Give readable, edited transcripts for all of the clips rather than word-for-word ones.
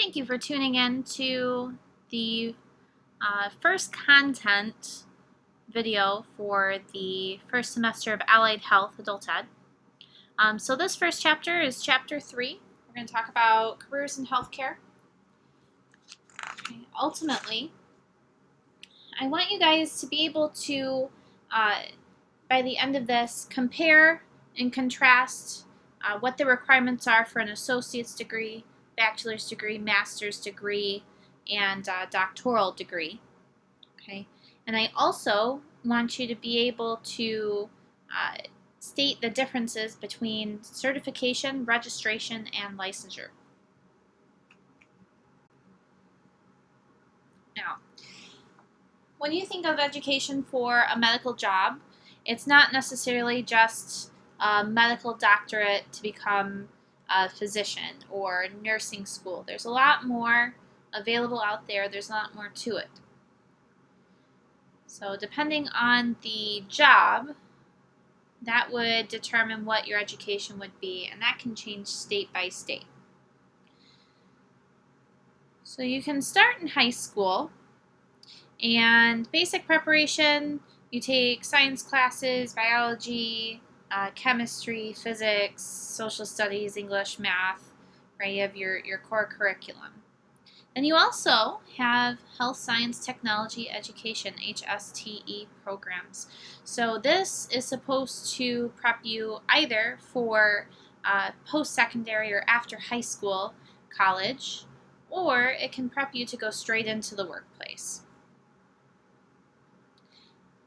Thank you for tuning in to the first content video for the first semester of Allied Health Adult Ed. So this first chapter is Chapter 3. We're going to talk about careers in healthcare. Okay. Ultimately, I want you guys to be able to, by the end of this, compare and contrast what the requirements are for an associate's degree, bachelor's degree, master's degree, and doctoral degree. Okay, and I also want you to be able to state the differences between certification, registration, and licensure. Now, when you think of education for a medical job, it's not necessarily just a medical doctorate to become a physician or nursing school. There's a lot more available out there. There's a lot more to it. So depending on the job, that would determine what your education would be, and that can change state by state. So you can start in high school, and basic preparation, you take science classes, biology, chemistry, physics, social studies, English, math, right? You have your core curriculum. And you also have health science technology education, HSTE programs. So this is supposed to prep you either for post-secondary or after high school college, or it can prep you to go straight into the workplace.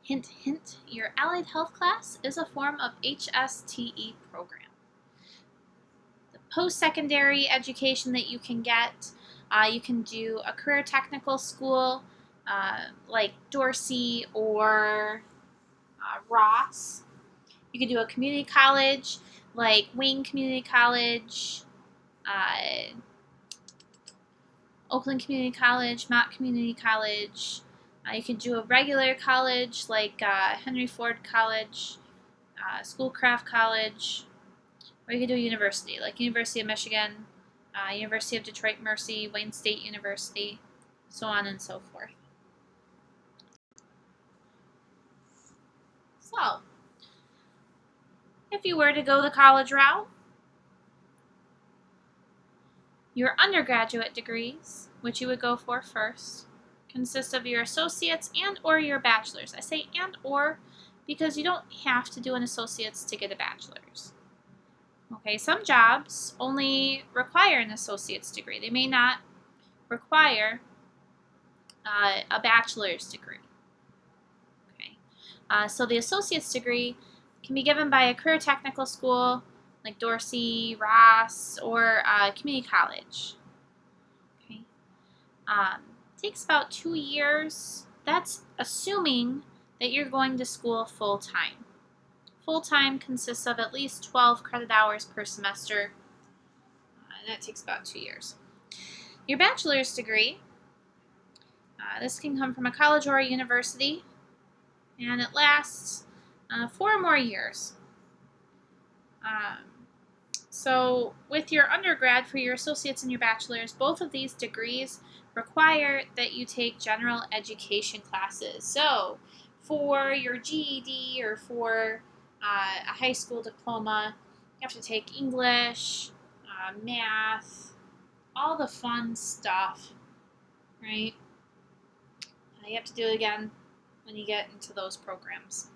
Hint, hint, your allied health class is a form of HSTE program. The post-secondary education that you can get, you can do a career technical school like Dorsey or Ross. You can do a community college like Wayne Community College, Oakland Community College, Mott Community College. You can do a regular college like Henry Ford College, Schoolcraft College, or you can do a university like University of Michigan, University of Detroit Mercy, Wayne State University, so on and so forth. So, if you were to go the college route, your undergraduate degrees, which you would go for first, consist of your associates and or your bachelor's. I say and or because you don't have to do an associate's to get a bachelor's. Okay, some jobs only require an associate's degree. They may not require a bachelor's degree. Okay, so the associate's degree can be given by a career technical school like Dorsey, Ross, or community college. Okay, takes about 2 years. That's assuming that you're going to school full-time. Full-time consists of at least 12 credit hours per semester, and that takes about 2 years. Your bachelor's degree, this can come from a college or a university, and it lasts 4 more years. So with your undergrad, for your associates and your bachelor's, both of these degrees require that you take general education classes. So for your GED or for a high school diploma, you have to take English, math, all the fun stuff, right? You have to do it again when you get into those programs.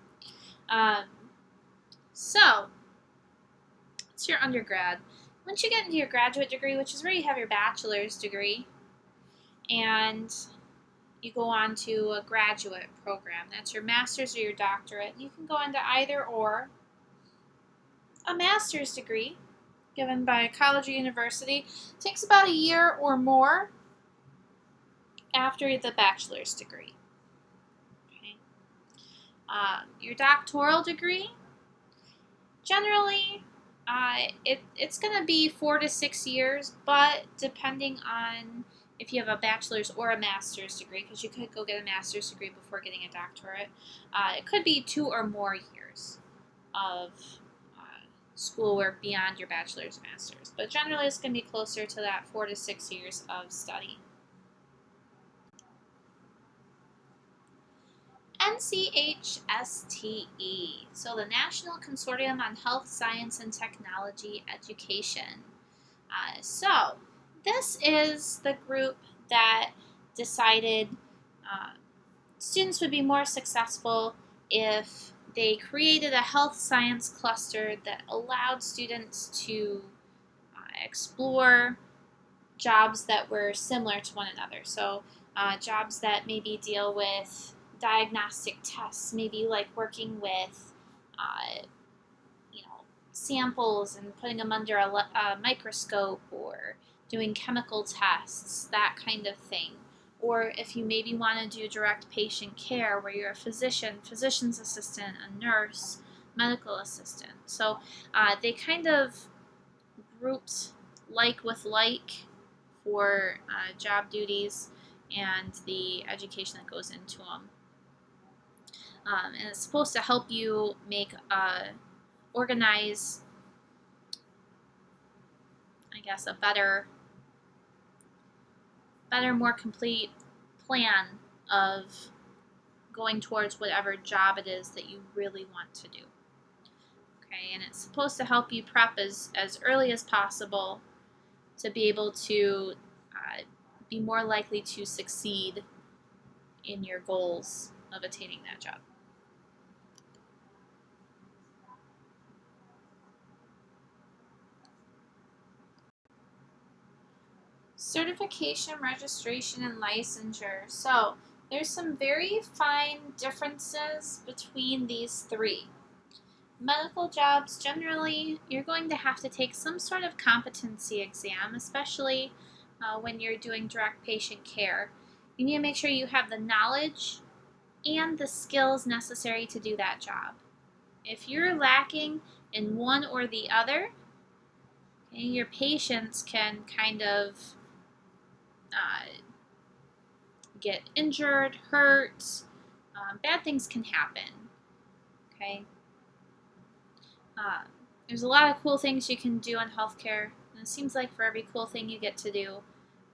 So it's your undergrad. Once you get into your graduate degree, which is where you have your bachelor's degree, and you go on to a graduate program. That's your master's or your doctorate. You can go into either or. A master's degree given by a college or university takes about a year or more after the bachelor's degree. Okay. Your doctoral degree, generally, it's going to be 4 to 6 years, but depending on if you have a bachelor's or a master's degree, because you could go get a master's degree before getting a doctorate, it could be 2 or more years of schoolwork beyond your bachelor's, master's. But generally, it's going to be closer to that 4 to 6 years of study. NCHSTE, so the National Consortium on Health, Science, and Technology Education. So this is the group that decided students would be more successful if they created a health science cluster that allowed students to explore jobs that were similar to one another. So jobs that maybe deal with diagnostic tests, maybe like working with samples and putting them under a microscope, or doing chemical tests, that kind of thing. Or if you maybe want to do direct patient care where you're a physician, physician's assistant, a nurse, medical assistant. So they kind of grouped like with like for job duties and the education that goes into them. And it's supposed to help you make organize, I guess, a better, more complete plan of going towards whatever job it is that you really want to do. Okay, and it's supposed to help you prep as early as possible to be able to be more likely to succeed in your goals of attaining that job. Certification, registration, and licensure. So there's some very fine differences between these three. Medical jobs, generally, you're going to have to take some sort of competency exam, especially when you're doing direct patient care. You need to make sure you have the knowledge and the skills necessary to do that job. If you're lacking in one or the other, okay, your patients can kind of get injured, hurt, bad things can happen. Okay. There's a lot of cool things you can do in healthcare, and it seems like for every cool thing you get to do,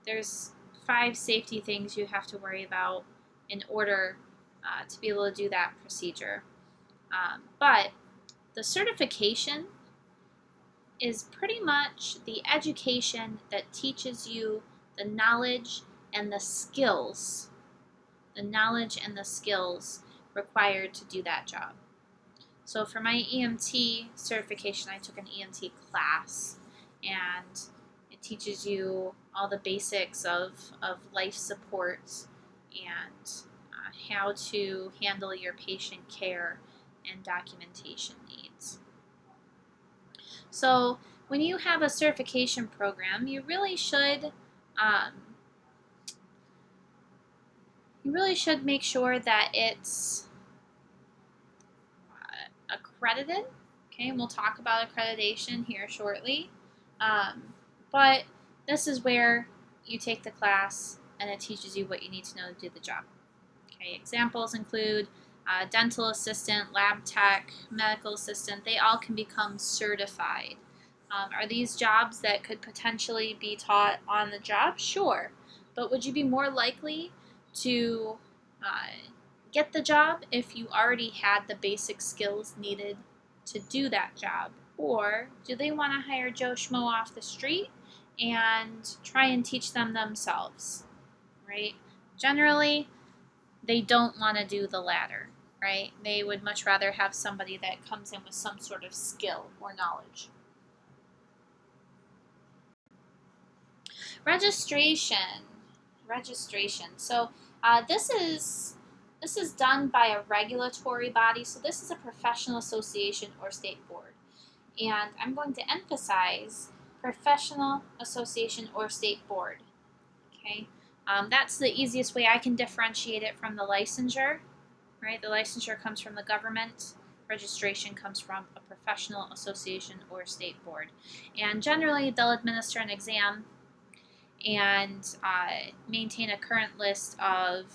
there's 5 safety things you have to worry about in order to be able to do that procedure. But the certification is pretty much the education that teaches you the knowledge and the skills, required to do that job. So for my EMT certification, I took an EMT class, and it teaches you all the basics of life support and how to handle your patient care and documentation needs. So when you have a certification program, you really should make sure that it's accredited. Okay, and we'll talk about accreditation here shortly. But this is where you take the class and it teaches you what you need to know to do the job. Okay, examples include dental assistant, lab tech, medical assistant. They all can become certified. Are these jobs that could potentially be taught on the job? Sure. But would you be more likely to get the job if you already had the basic skills needed to do that job? Or do they want to hire Joe Schmo off the street and try and teach them themselves, right? Generally, they don't want to do the latter, right? They would much rather have somebody that comes in with some sort of skill or knowledge. Registration. So this is done by a regulatory body. So this is a professional association or state board, and I'm going to emphasize professional association or state board. Okay, that's the easiest way I can differentiate it from the licensure. Right, the licensure comes from the government. Registration comes from a professional association or state board, and generally they'll administer an exam and maintain a current list of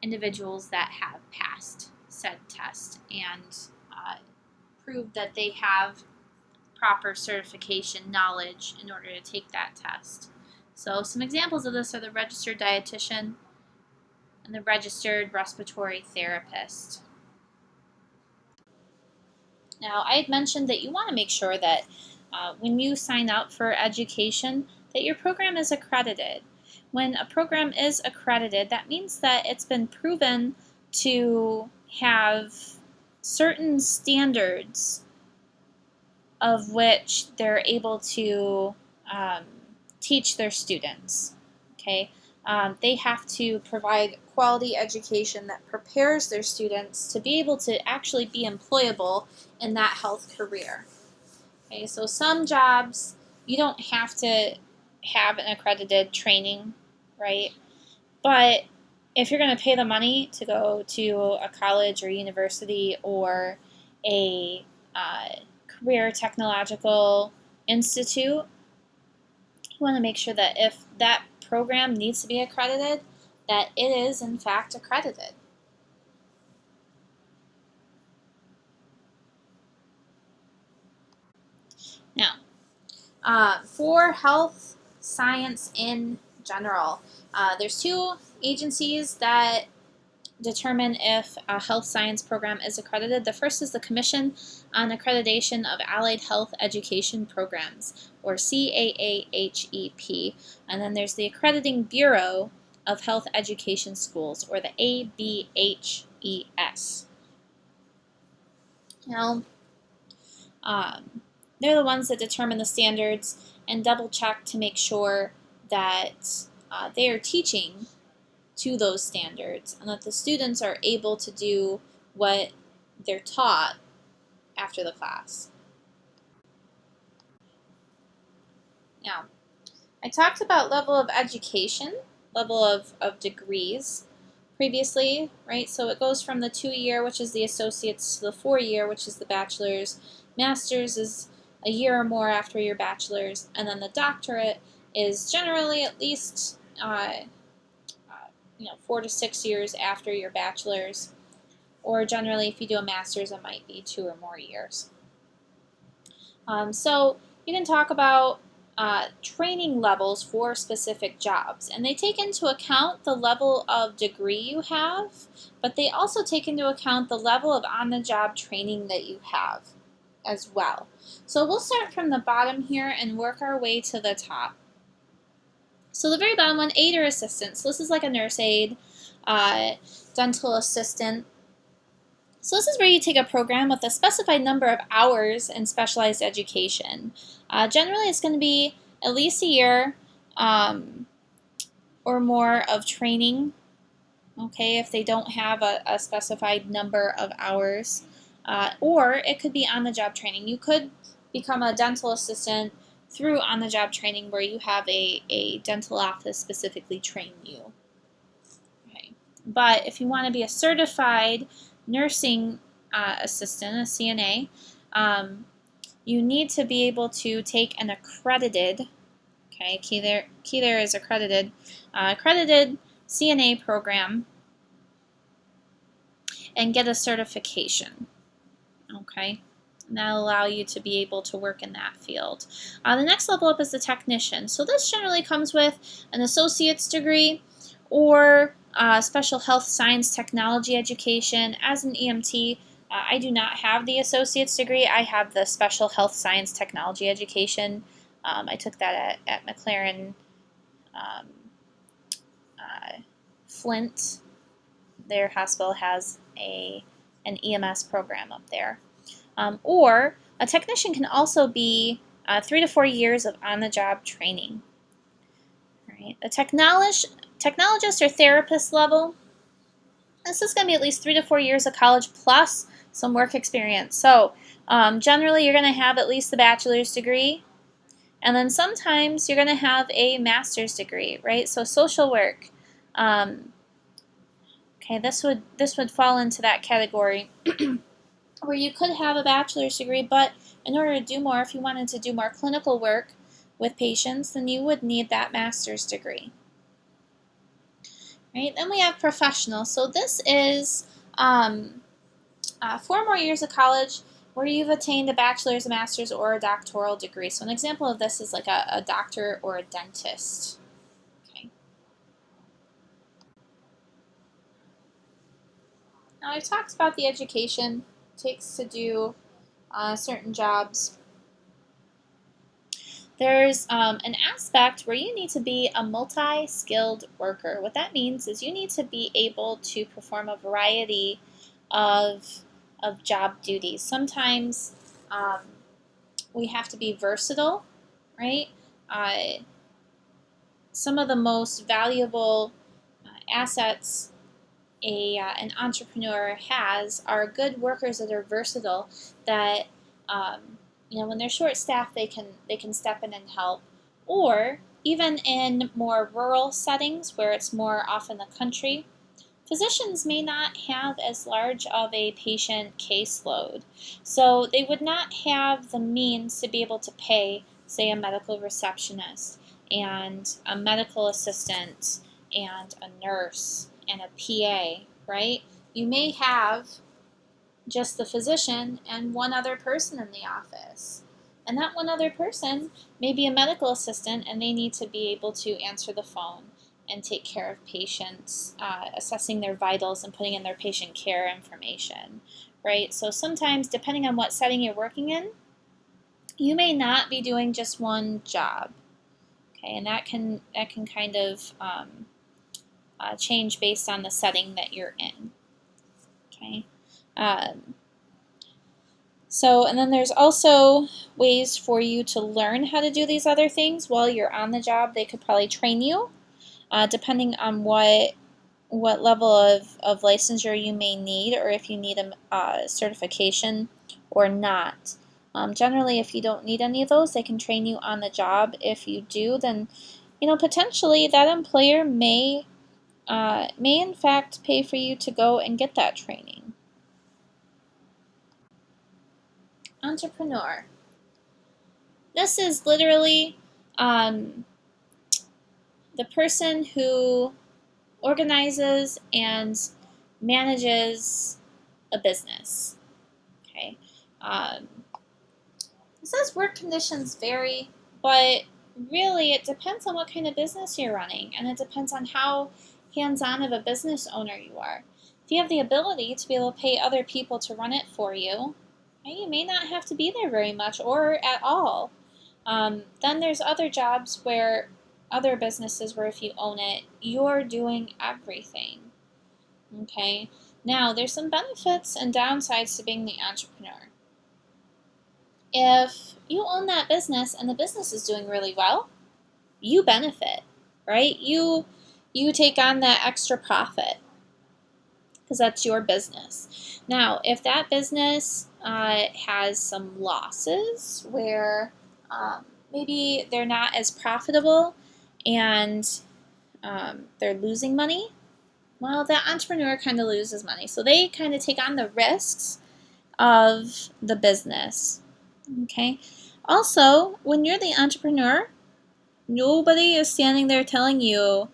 individuals that have passed said test and proved that they have proper certification knowledge in order to take that test. So some examples of this are the registered dietitian and the registered respiratory therapist. Now, I had mentioned that you want to make sure that when you sign up for education, that your program is accredited. When a program is accredited, that means that it's been proven to have certain standards of which they're able to teach their students. Okay, they have to provide quality education that prepares their students to be able to actually be employable in that health career. Okay, so some jobs you don't have to have an accredited training, right? But if you're going to pay the money to go to a college or university or a career technological institute, you want to make sure that if that program needs to be accredited, that it is in fact accredited. Now, for health science in general, there's two agencies that determine if a health science program is accredited. The first is the Commission on Accreditation of Allied Health Education Programs, or CAAHEP, and then there's the Accrediting Bureau of Health Education Schools, or the ABHES. Now, they're the ones that determine the standards and double check to make sure that they are teaching to those standards and that the students are able to do what they're taught after the class. Now, I talked about level of education, level of degrees previously, right? So it goes from the 2-year, which is the associates, to the 4-year, which is the bachelor's. Master's is a year or more after your bachelor's, and then the doctorate is generally at least 4 to 6 years after your bachelor's, or generally if you do a master's, it might be 2 or more years. So you can talk about training levels for specific jobs, and they take into account the level of degree you have, but they also take into account the level of on-the-job training that you have as well. So we'll start from the bottom here and work our way to the top. So the very bottom one, aide or assistant. So this is like a nurse aide, dental assistant. So this is where you take a program with a specified number of hours in specialized education. Generally, it's going to be at least a year or more of training, okay, if they don't have a specified number of hours. Or it could be on-the-job training. You could become a dental assistant through on-the-job training where you have a dental office specifically train you. Okay. But if you want to be a certified nursing assistant, a CNA, you need to be able to take an accredited, okay, key there is accredited, accredited CNA program and get a certification, okay? And that'll allow you to be able to work in that field. The next level up is the technician. So this generally comes with an associate's degree or special health science technology education. As an EMT, I do not have the associate's degree. I have the special health science technology education. I took that at McLaren Flint. Their hospital has an EMS program up there. Or a technician can also be 3 to 4 years of on-the-job training. Right. A technologist or therapist level, this is going to be at least 3 to 4 years of college plus some work experience. So generally you're going to have at least the bachelor's degree, and then sometimes you're going to have a master's degree, right? So social work, okay, this would fall into that category. Where you could have a bachelor's degree, but in order to do more, if you wanted to do more clinical work with patients, then you would need that master's degree. Right? Then we have professional. So this is 4 more years of college where you've attained a bachelor's, a master's, or a doctoral degree. So an example of this is like a doctor or a dentist. Okay. Now I've talked about the education it takes to do certain jobs. There's an aspect where you need to be a multi-skilled worker. What that means is you need to be able to perform a variety of, job duties. Sometimes we have to be versatile, right? Some of the most valuable assets an entrepreneur has are good workers that are versatile, that when they're short staffed they can step in and help, or even in more rural settings where it's more often the country, physicians may not have as large of a patient caseload, so they would not have the means to be able to pay, say, a medical receptionist and a medical assistant and a nurse and a PA, right? You may have just the physician and one other person in the office. And that one other person may be a medical assistant, and they need to be able to answer the phone and take care of patients, assessing their vitals and putting in their patient care information, right? So sometimes, depending on what setting you're working in, you may not be doing just one job, okay? And that can kind of change based on the setting that you're in, okay? And then there's also ways for you to learn how to do these other things while you're on the job. They could probably train you, depending on what level of licensure you may need, or if you need a certification or not. Generally, if you don't need any of those, they can train you on the job. If you do, then potentially that employer may in fact pay for you to go and get that training. Entrepreneur. This is literally the person who organizes and manages a business. Okay. It says work conditions vary, but really it depends on what kind of business you're running, and it depends on how hands-on of a business owner you are. If you have the ability to be able to pay other people to run it for you, you may not have to be there very much or at all. Then there's other jobs where other businesses where if you own it, you're doing everything. Okay. Now there's some benefits and downsides to being the entrepreneur. If you own that business and the business is doing really well, you benefit, right? You take on that extra profit because that's your business. Now, if that business has some losses where maybe they're not as profitable and they're losing money, well, that entrepreneur kind of loses money. So they kind of take on the risks of the business. Okay. Also, when you're the entrepreneur, nobody is standing there telling you,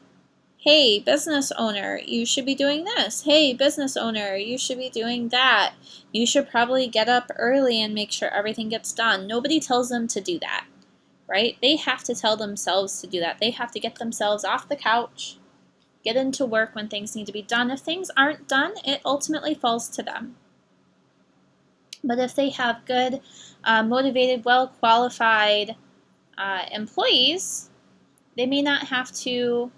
hey, business owner, you should be doing this. Hey, business owner, you should be doing that. You should probably get up early and make sure everything gets done. Nobody tells them to do that, right? They have to tell themselves to do that. They have to get themselves off the couch, get into work when things need to be done. If things aren't done, it ultimately falls to them. But if they have good, motivated, well-qualified employees, they may not have to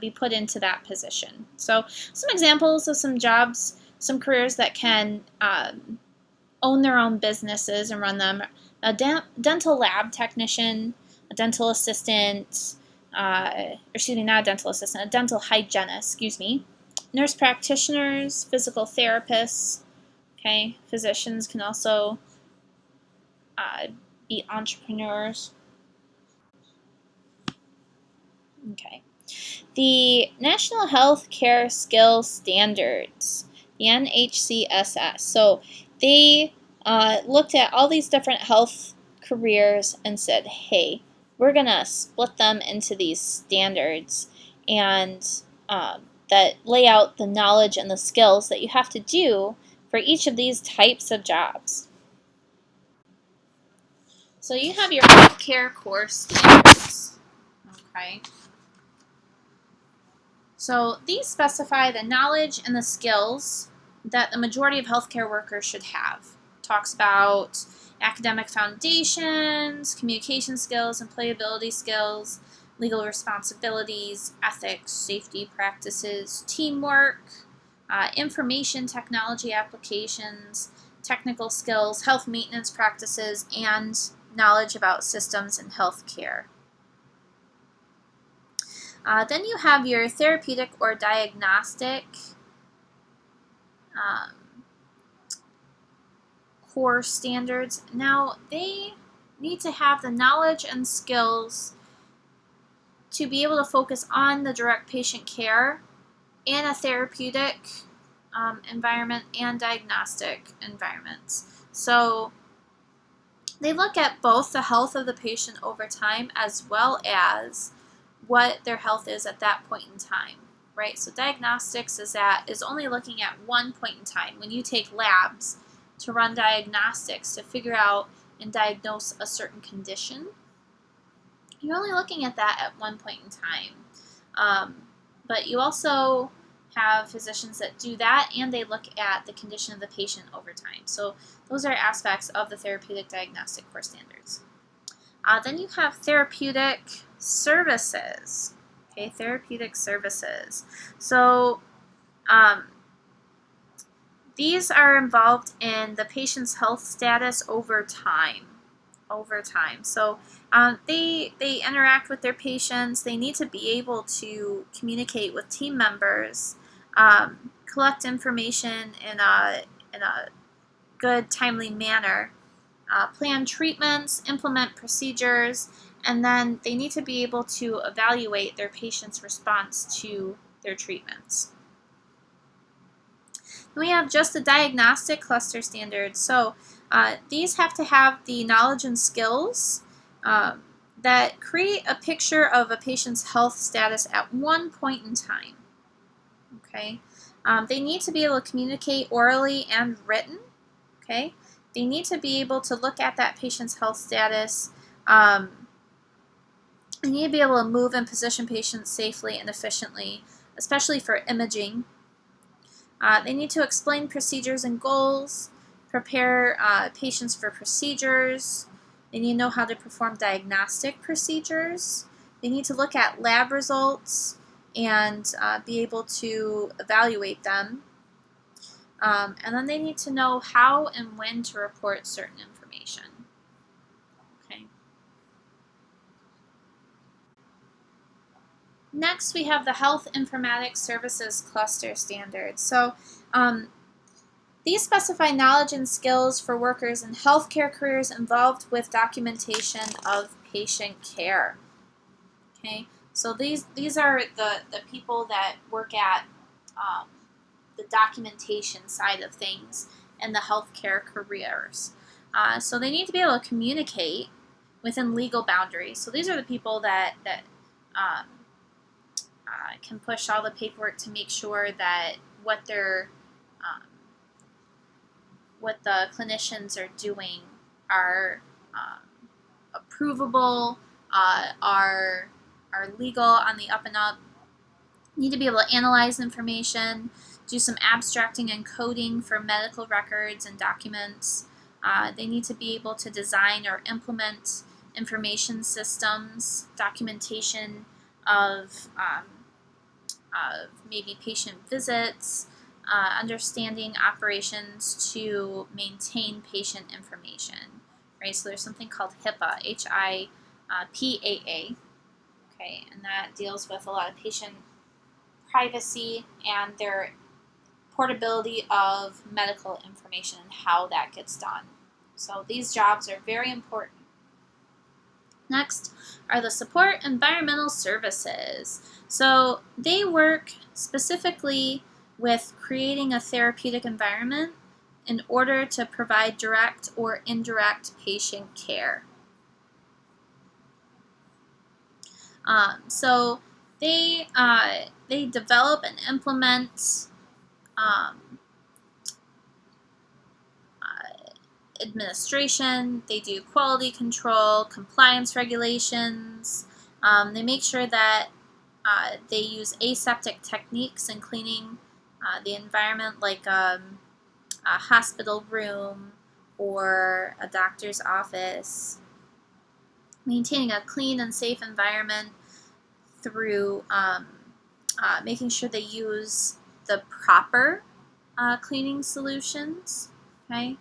be put into that position. So some examples of some jobs, some careers that can own their own businesses and run them: a dental lab technician, a dental assistant, not a dental assistant, a dental hygienist, nurse practitioners, physical therapists. Okay, physicians can also be entrepreneurs. Okay. The National Health Care Skill Standards, the NHCSS. So they looked at all these different health careers and said, hey, we're going to split them into these standards and that lay out the knowledge and the skills that you have to do for each of these types of jobs. So you have your healthcare core standards. Okay. So these specify the knowledge and the skills that the majority of healthcare workers should have. Talks about academic foundations, communication skills, employability skills, legal responsibilities, ethics, safety practices, teamwork, information technology applications, technical skills, health maintenance practices, and knowledge about systems in healthcare. Then you have your therapeutic or diagnostic um, core standards. Now, they need to have the knowledge and skills to be able to focus on the direct patient care in a therapeutic environment and diagnostic environments. So they look at both the health of the patient over time as well as what their health is at that point in time, right? So diagnostics is only looking at one point in time. When you take labs to run diagnostics to figure out and diagnose a certain condition, you're only looking at that at one point in time. But you also have physicians that do that, and they look at the condition of the patient over time. So those are aspects of the therapeutic diagnostic core standards. Then you have therapeutic services. Okay, therapeutic services. So these are involved in the patient's health status over time. So they interact with their patients. They need to be able to communicate with team members, collect information in a good, timely manner, plan treatments, implement procedures, and then they need to be able to evaluate their patient's response to their treatments. We have just the diagnostic cluster standards. So these have to have the knowledge and skills that create a picture of a patient's health status at one point in time. Okay, they need to be able to communicate orally and written. Okay, they need to be able to look at that patient's health status. They need to be able to move and position patients safely and efficiently, especially for imaging. They need to explain procedures and goals, prepare patients for procedures. They need to know how to perform diagnostic procedures. They need to look at lab results and be able to evaluate them. And then they need to know how and when to report certain information. Okay. Next, we have the Health Informatics Services Cluster Standards. So these specify knowledge and skills for workers in healthcare careers involved with documentation of patient care. Okay, so these are the people that work at the documentation side of things in the healthcare careers. So they need to be able to communicate within legal boundaries. So these are the people that can push all the paperwork to make sure that what the clinicians are doing are approvable, are legal on the up and up. You need to be able to analyze information, do some abstracting and coding for medical records and documents. They need to be able to design or implement information systems, documentation of maybe patient visits, understanding operations to maintain patient information, right? So there's something called HIPAA, HIPAA, okay, and that deals with a lot of patient privacy and their portability of medical information and how that gets done. So these jobs are very important. Next are the support environmental services. So they work specifically with creating a therapeutic environment in order to provide direct or indirect patient care. So they develop and implement administration, they do quality control, compliance regulations. They make sure that they use aseptic techniques in cleaning the environment, like a hospital room or a doctor's office. Maintaining a clean and safe environment through making sure they use the proper cleaning solutions, okay?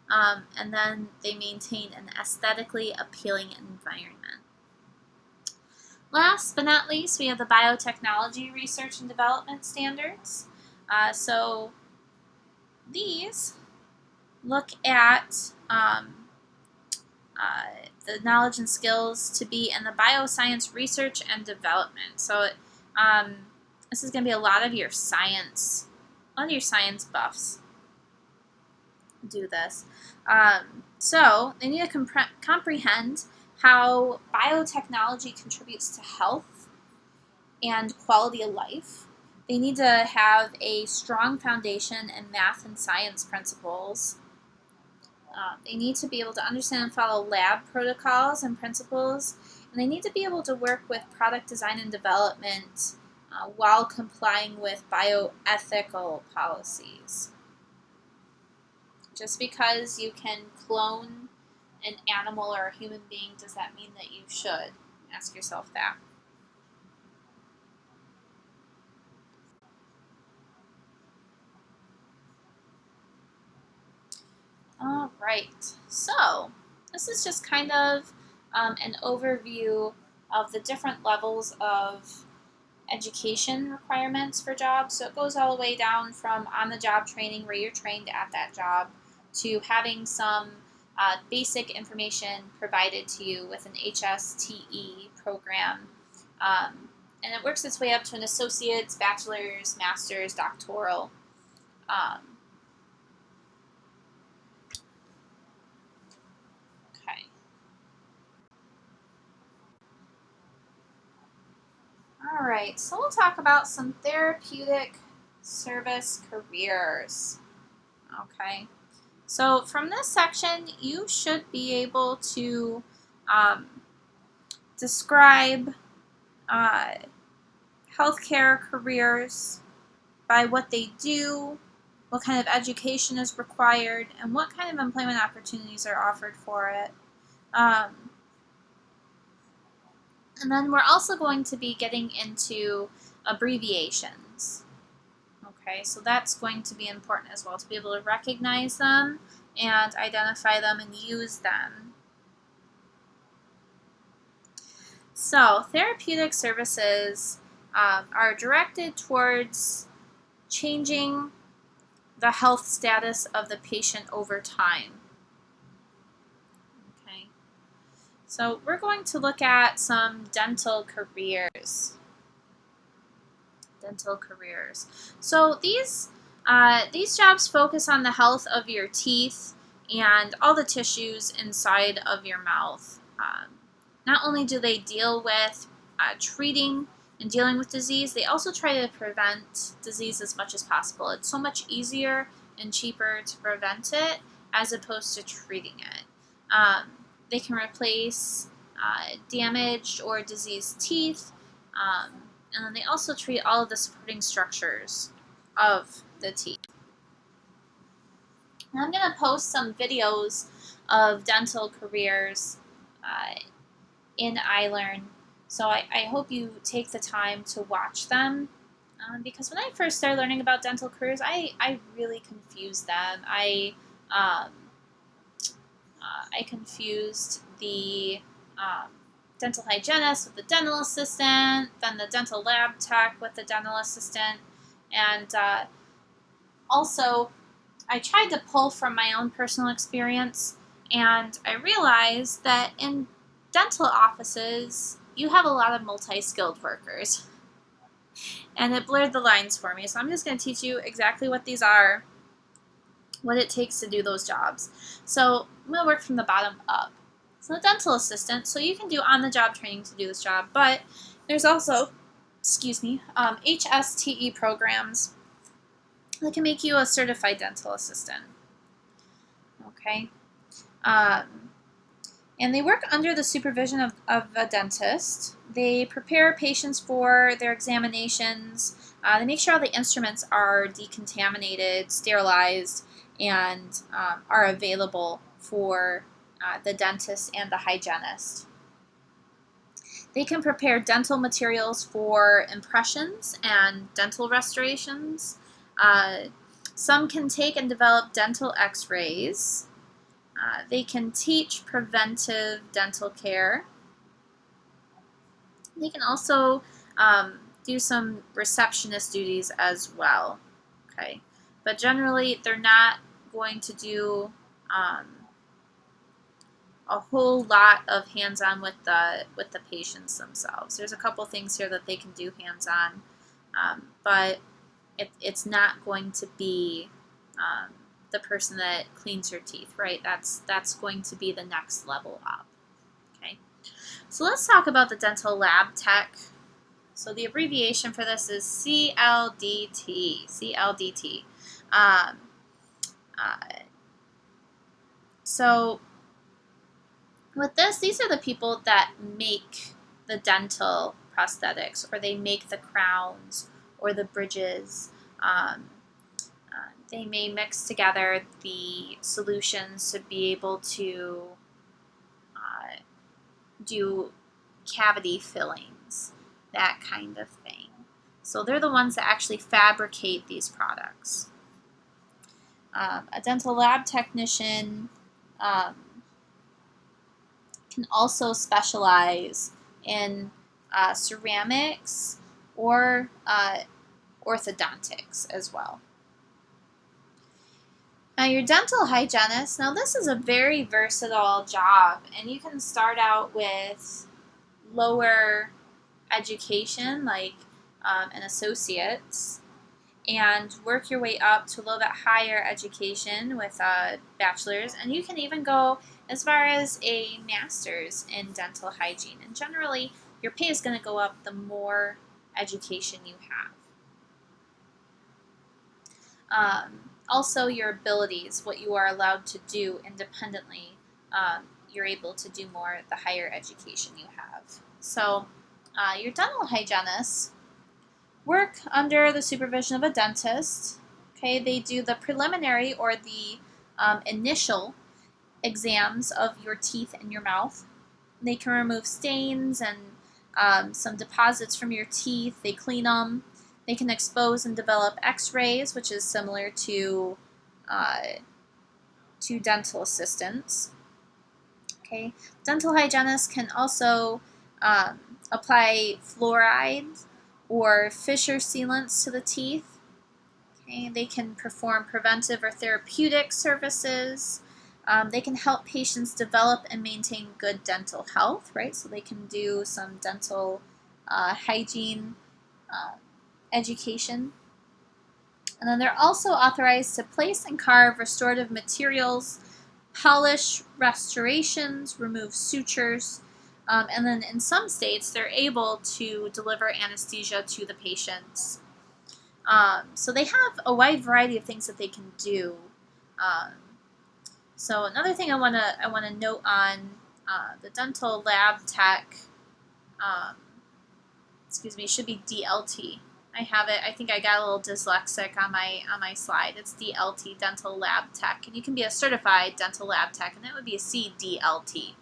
And then they maintain an aesthetically appealing environment. Last but not least, we have the biotechnology research and development standards. So these look at the knowledge and skills to be in the bioscience research and development. So this is going to be a lot of your science buffs do this. So they need to comprehend how biotechnology contributes to health and quality of life. They need to have a strong foundation in math and science principles. They need to be able to understand and follow lab protocols and principles, and they need to be able to work with product design and development while complying with bioethical policies. Just because you can clone an animal or a human being, does that mean that you should? Ask yourself that. All right, so this is just kind of an overview of the different levels of education requirements for jobs. So it goes all the way down from on-the-job training, where you're trained at that job, to having some basic information provided to you with an HSTE program. And it works its way up to an associate's, bachelor's, master's, doctoral. Okay. All right, so we'll talk about some therapeutic service careers. Okay. So from this section, you should be able to describe healthcare careers by what they do, what kind of education is required, and what kind of employment opportunities are offered for it. And then we're also going to be getting into abbreviations. Okay, so that's going to be important as well, to be able to recognize them and identify them and use them. So therapeutic services are directed towards changing the health status of the patient over time. Okay, so we're going to look at some dental careers. So these jobs focus on the health of your teeth and all the tissues inside of your mouth. Not only do they deal with treating and dealing with disease, they also try to prevent disease as much as possible. It's so much easier and cheaper to prevent it as opposed to treating it. They can replace damaged or diseased teeth, and then they also treat all of the supporting structures of the teeth. And I'm going to post some videos of dental careers in iLearn, so I hope you take the time to watch them, because when I first started learning about dental careers, I really confused them. I confused the dental hygienist with the dental assistant, then the dental lab tech with the dental assistant, and also I tried to pull from my own personal experience, and I realized that in dental offices you have a lot of multi-skilled workers, and it blurred the lines for me. So I'm just going to teach you exactly what these are, what it takes to do those jobs. So I'm going to work from the bottom up. So the dental assistant, so you can do on-the-job training to do this job, but there's also, HSTE programs that can make you a certified dental assistant. Okay, And they work under the supervision of a dentist. They prepare patients for their examinations. They make sure all the instruments are decontaminated, sterilized, and are available for the dentist and the hygienist. They can prepare dental materials for impressions and dental restorations. Some can take and develop dental x-rays. They can teach preventive dental care. They can also do some receptionist duties as well. Okay, but generally they're not going to do a whole lot of hands-on with the patients themselves. There's a couple things here that they can do hands-on, but it's not going to be the person that cleans your teeth, right? That's going to be the next level up. Okay, so let's talk about the dental lab tech. So the abbreviation for this is CLDT. CLDT. So with this, these are the people that make the dental prosthetics, or they make the crowns or the bridges. They may mix together the solutions to be able to do cavity fillings, that kind of thing. So they're the ones that actually fabricate these products. A dental lab technician can also specialize in ceramics or orthodontics as well. Now your dental hygienist, now this is a very versatile job, and you can start out with lower education, like an associate's, and work your way up to a little bit higher education with a bachelor's, and you can even go as far as a master's in dental hygiene. And generally, your pay is going to go up the more education you have. Also, your abilities, what you are allowed to do independently, you're able to do more the higher education you have. So, your dental hygienists work under the supervision of a dentist. Okay, they do the preliminary or the initial exams of your teeth and your mouth. They can remove stains and some deposits from your teeth. They clean them. They can expose and develop x-rays, which is similar to dental assistants. Okay, dental hygienists can also apply fluoride or fissure sealants to the teeth. Okay, they can perform preventive or therapeutic services. They can help patients develop and maintain good dental health, right? So they can do some dental hygiene education. And then they're also authorized to place and carve restorative materials, polish restorations, remove sutures, and then in some states they're able to deliver anesthesia to the patients. So they have a wide variety of things that they can do. So another thing I want to note on the dental lab tech, should be DLT. I have it. I think I got a little dyslexic on my slide. It's DLT, dental lab tech, and you can be a certified dental lab tech, and that would be a CDLT.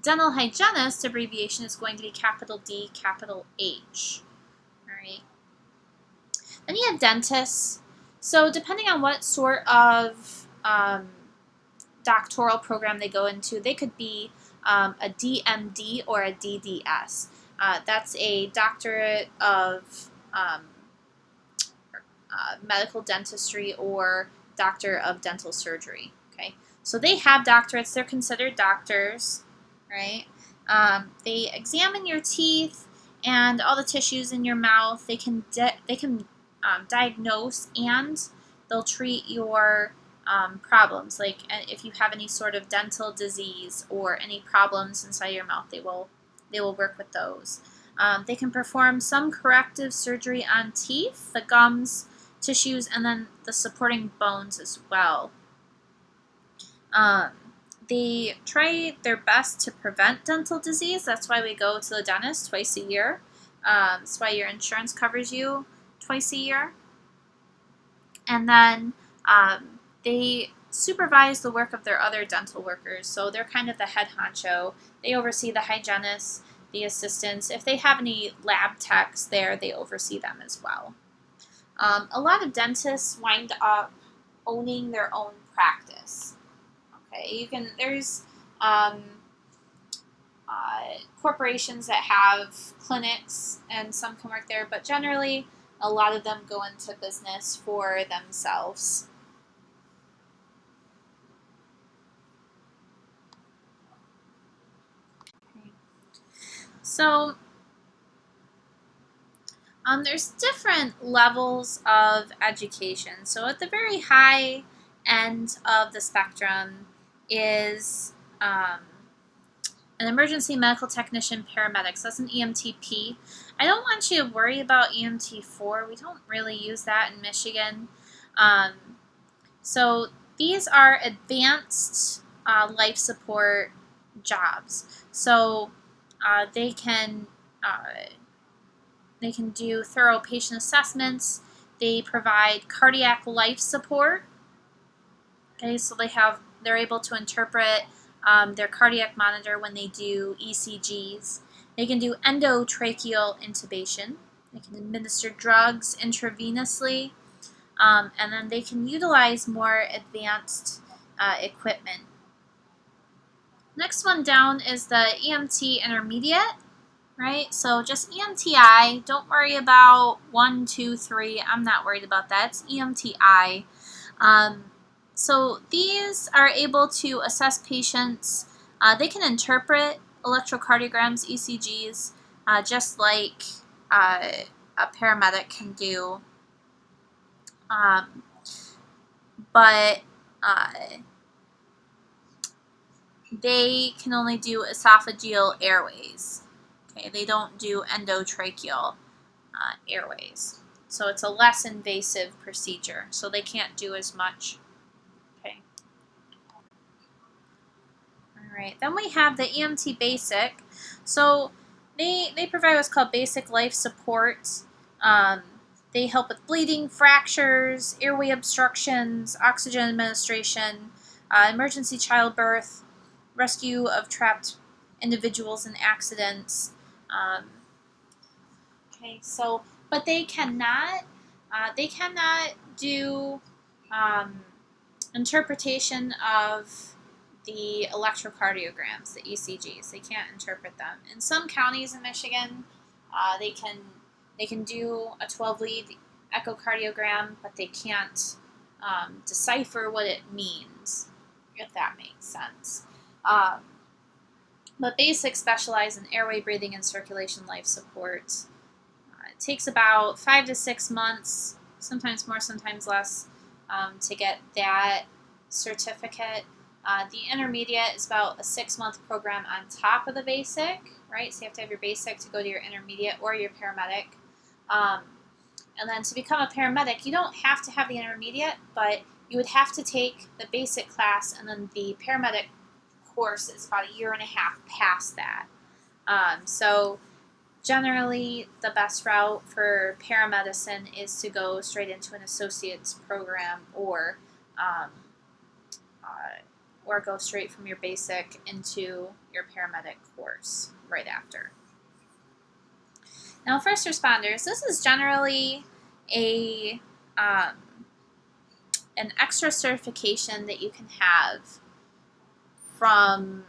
Dental hygienist abbreviation is going to be capital D, capital H. All right. Then you have dentists. So depending on what sort of doctoral program they go into, they could be a DMD or a DDS. That's a doctorate of medical dentistry or doctor of dental surgery. Okay, so they have doctorates. They're considered doctors, right? They examine your teeth and all the tissues in your mouth. They can diagnose, and they'll treat your problems. Like if you have any sort of dental disease or any problems inside your mouth, they will work with those. They can perform some corrective surgery on teeth, the gums, tissues, and then the supporting bones as well. they try their best to prevent dental disease. That's why we go to the dentist twice a year. That's why your insurance covers you twice a year. And then they supervise the work of their other dental workers. So they're kind of the head honcho. They oversee the hygienists, the assistants. If they have any lab techs there, they oversee them as well. A lot of dentists wind up owning their own practice. Okay, there's corporations that have clinics, and some can work there, but generally a lot of them go into business for themselves. Okay. So there's different levels of education. So at the very high end of the spectrum is an emergency medical technician paramedics. That's an EMTP. I don't want you to worry about EMT4. We don't really use that in Michigan. So these are advanced life support jobs. So they can do thorough patient assessments. They provide cardiac life support. Okay, so they're able to interpret their cardiac monitor when they do ECGs. They can do endotracheal intubation. They can administer drugs intravenously, and then they can utilize more advanced equipment. Next one down is the EMT intermediate, right? So just EMTI. Don't worry about 1, 2, 3. I'm not worried about that. It's EMTI. So these are able to assess patients. They can interpret electrocardiograms, ECGs, just like a paramedic can do. But they can only do esophageal airways. Okay, they don't do endotracheal airways. So it's a less invasive procedure. So they can't do as much. Okay. All right. Then we have the EMT Basic. So they provide what's called basic life support. They help with bleeding, fractures, airway obstructions, oxygen administration, emergency childbirth, rescue of trapped individuals in accidents. Okay, so but they cannot do interpretation of the electrocardiograms, the ECGs. They can't interpret them. In some counties in Michigan, they can do a 12-lead echocardiogram, but they can't decipher what it means, if that makes sense. But basic specialize in airway, breathing, and circulation life support. It takes about 5 to 6 months, sometimes more, sometimes less, to get that certificate. The intermediate is about a 6-month program on top of the basic, right? So you have to have your basic to go to your intermediate or your paramedic. And then to become a paramedic, you don't have to have the intermediate, but you would have to take the basic class, and then the paramedic course is about 1.5 years past that. So generally, the best route for paramedicine is to go straight into an associate's program, or go straight from your basic into your paramedic course right after. Now, first responders, this is generally an extra certification that you can have from,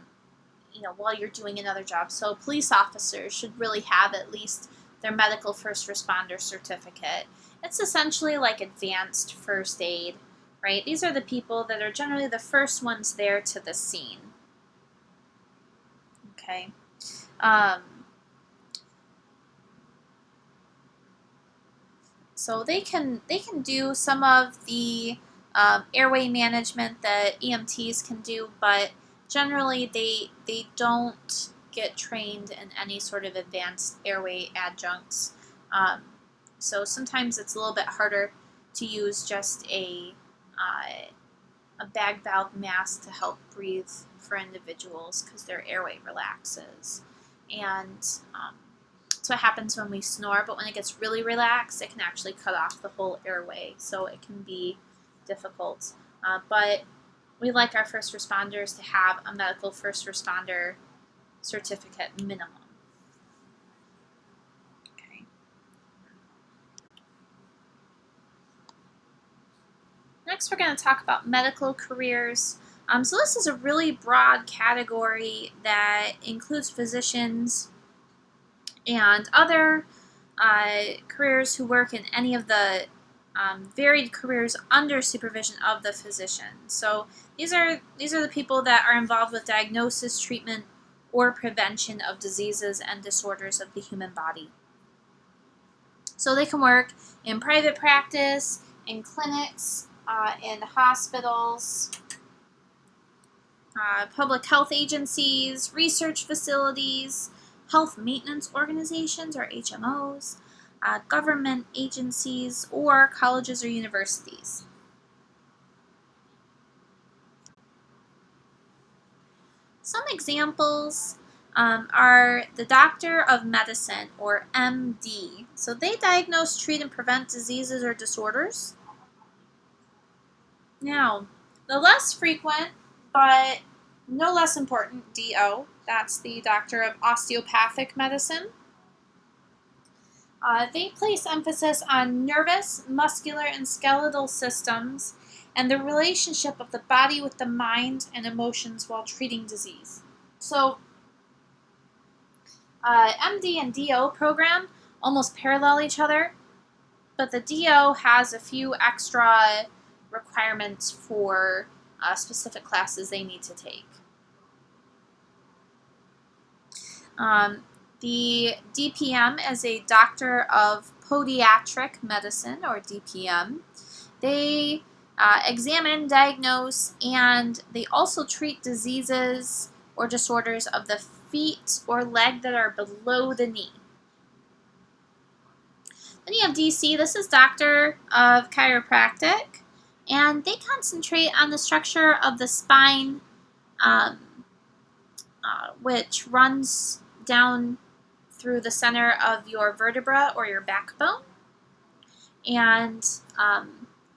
while you're doing another job. So police officers should really have at least their medical first responder certificate. It's essentially like advanced first aid, right? These are the people that are generally the first ones there to the scene. Okay. So they can do some of the airway management that EMTs can do, but generally they don't get trained in any sort of advanced airway adjuncts. So sometimes it's a little bit harder to use just a a bag valve mask to help breathe for individuals because their airway relaxes. And that's what happens when we snore, but when it gets really relaxed, it can actually cut off the whole airway, so it can be difficult. But we like our first responders to have a medical first responder certificate minimum. Okay. Next, we're going to talk about medical careers. So this is a really broad category that includes physicians and other careers who work in any of the varied careers under supervision of the physician. So these are the people that are involved with diagnosis, treatment, or prevention of diseases and disorders of the human body. So they can work in private practice, in clinics, in hospitals, public health agencies, research facilities, health maintenance organizations or HMOs, government agencies, or colleges or universities. Some examples are the doctor of medicine, or MD. So they diagnose, treat, and prevent diseases or disorders. Now, the less frequent, but no less important, DO, that's the doctor of osteopathic medicine. They place emphasis on nervous, muscular, and skeletal systems and the relationship of the body with the mind and emotions while treating disease. So, MD and DO program almost parallel each other, but the DO has a few extra requirements for specific classes they need to take. The DPM is a Doctor of Podiatric Medicine, or DPM. They examine, diagnose, and they also treat diseases or disorders of the feet or leg that are below the knee. Then you have DC. This is Doctor of Chiropractic, and they concentrate on the structure of the spine, which runs down through the center of your vertebra or your backbone, and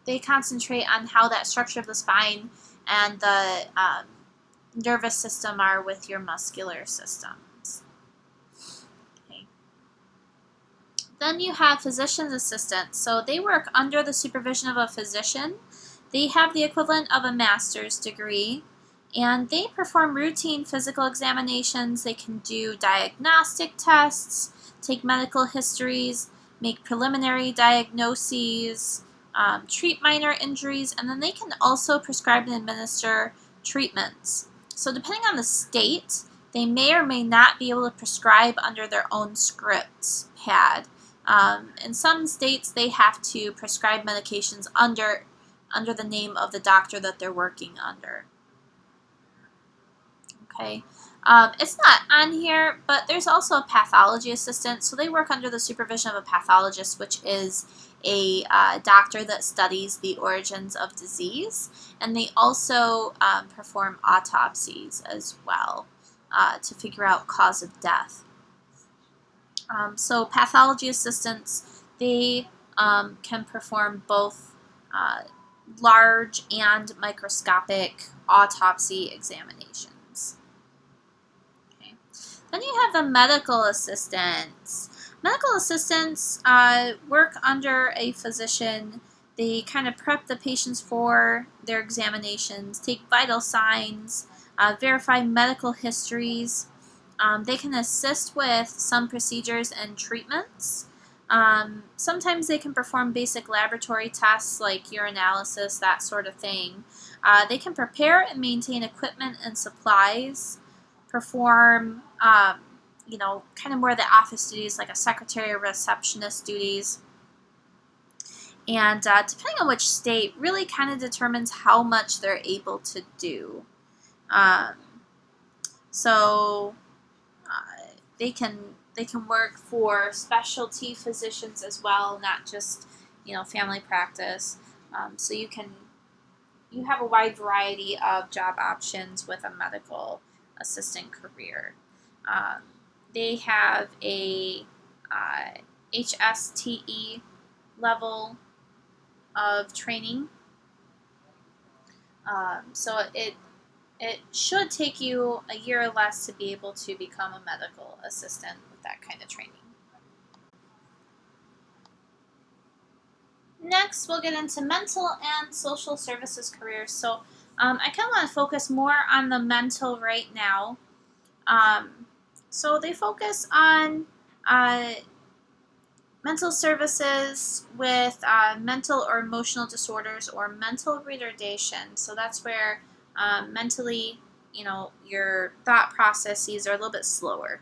they concentrate on how that structure of the spine and the nervous system are with your muscular systems. Okay. Then you have physician's assistants. So they work under the supervision of a physician. They have the equivalent of a master's degree, and they perform routine physical examinations. They can do diagnostic tests, take medical histories, make preliminary diagnoses, treat minor injuries, and then they can also prescribe and administer treatments. So depending on the state, they may or may not be able to prescribe under their own script pad. In some states, they have to prescribe medications under the name of the doctor that they're working under. Okay, it's not on here, but there's also a pathology assistant. So they work under the supervision of a pathologist, which is a doctor that studies the origins of disease, and they also perform autopsies as well to figure out cause of death. So pathology assistants, they can perform both large and microscopic autopsy examinations. Okay. Then you have the medical assistants. Medical assistants work under a physician. They kind of prep the patients for their examinations, take vital signs, verify medical histories. They can assist with some procedures and treatments. Sometimes they can perform basic laboratory tests like urinalysis, that sort of thing. They can prepare and maintain equipment and supplies, perform, kind of more the office duties like a secretary or receptionist duties. And depending on which state, really kind of determines how much they're able to do. They can work for specialty physicians as well, not just family practice. So you can you have a wide variety of job options with a medical assistant career. Um, they have a HSTE level of training, so it should take you a year or less to be able to become a medical assistant with that kind of training. Next, we'll get into mental and social services careers. So I kind of want to focus more on the mental right now. So they focus on mental services with mental or emotional disorders or mental retardation. So that's where mentally, your thought processes are a little bit slower.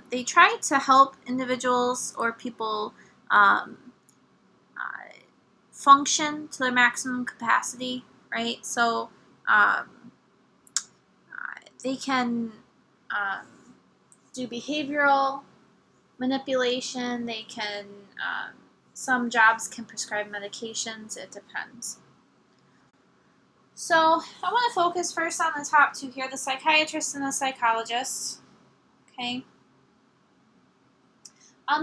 They try to help individuals or people function to their maximum capacity, right? So they can do behavioral manipulation. They can, some jobs can prescribe medications. It depends. So I want to focus first on the top two here, the psychiatrist and the psychologist. Okay.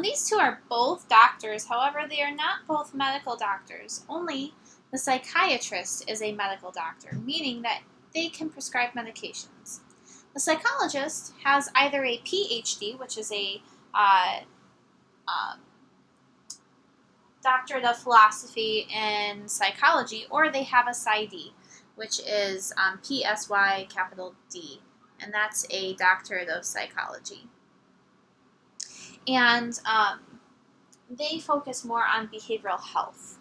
These two are both doctors. However, they are not both medical doctors. Only the psychiatrist is a medical doctor, meaning that they can prescribe medications. The psychologist has either a PhD, which is a doctorate of philosophy in psychology, or they have a PsyD, which is PSY capital D, and that's a doctorate of psychology. And they focus more on behavioral health.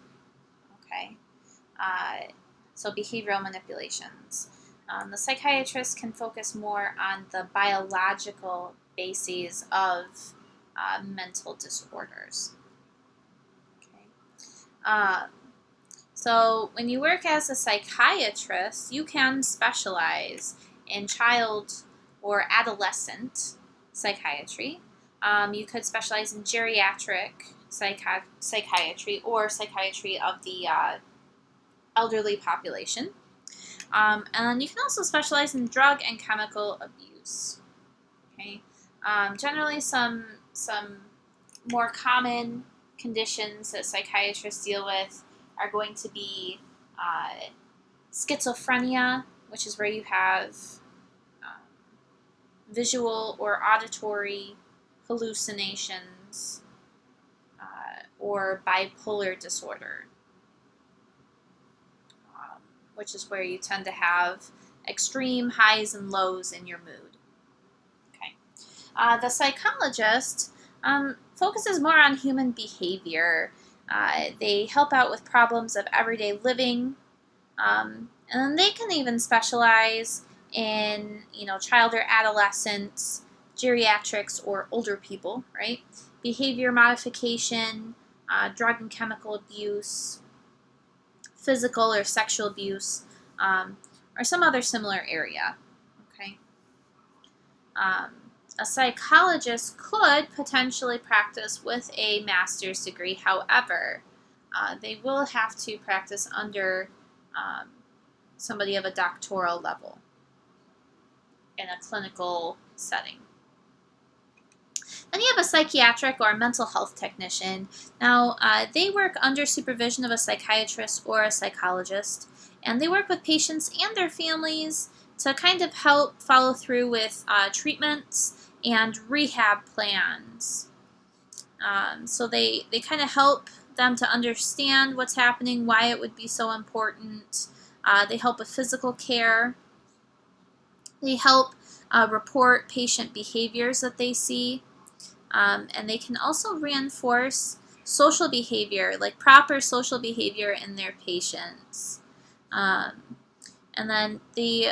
Okay, so behavioral manipulations. The psychiatrist can focus more on the biological bases of mental disorders. Okay. So when you work as a psychiatrist, you can specialize in child or adolescent psychiatry. You could specialize in geriatric psychiatry or psychiatry of the elderly population. And then you can also specialize in drug and chemical abuse. Okay. Generally, some more common conditions that psychiatrists deal with are going to be schizophrenia, which is where you have visual or auditory hallucinations, or bipolar disorder, which is where you tend to have extreme highs and lows in your mood. Okay. The psychologist focuses more on human behavior. They help out with problems of everyday living, and then they can even specialize in, child or adolescents, geriatrics, or older people, right? Behavior modification, drug and chemical abuse, physical or sexual abuse, or some other similar area. Okay. A psychologist could potentially practice with a master's degree. However, they will have to practice under somebody of a doctoral level in a clinical setting. Then you have a psychiatric or mental health technician. Now, they work under supervision of a psychiatrist or a psychologist, and they work with patients and their families to kind of help follow through with treatments and rehab plans. So they kind of help them to understand what's happening, why it would be so important. They help with physical care. They help report patient behaviors that they see. And they can also reinforce social behavior, like proper social behavior in their patients. And then the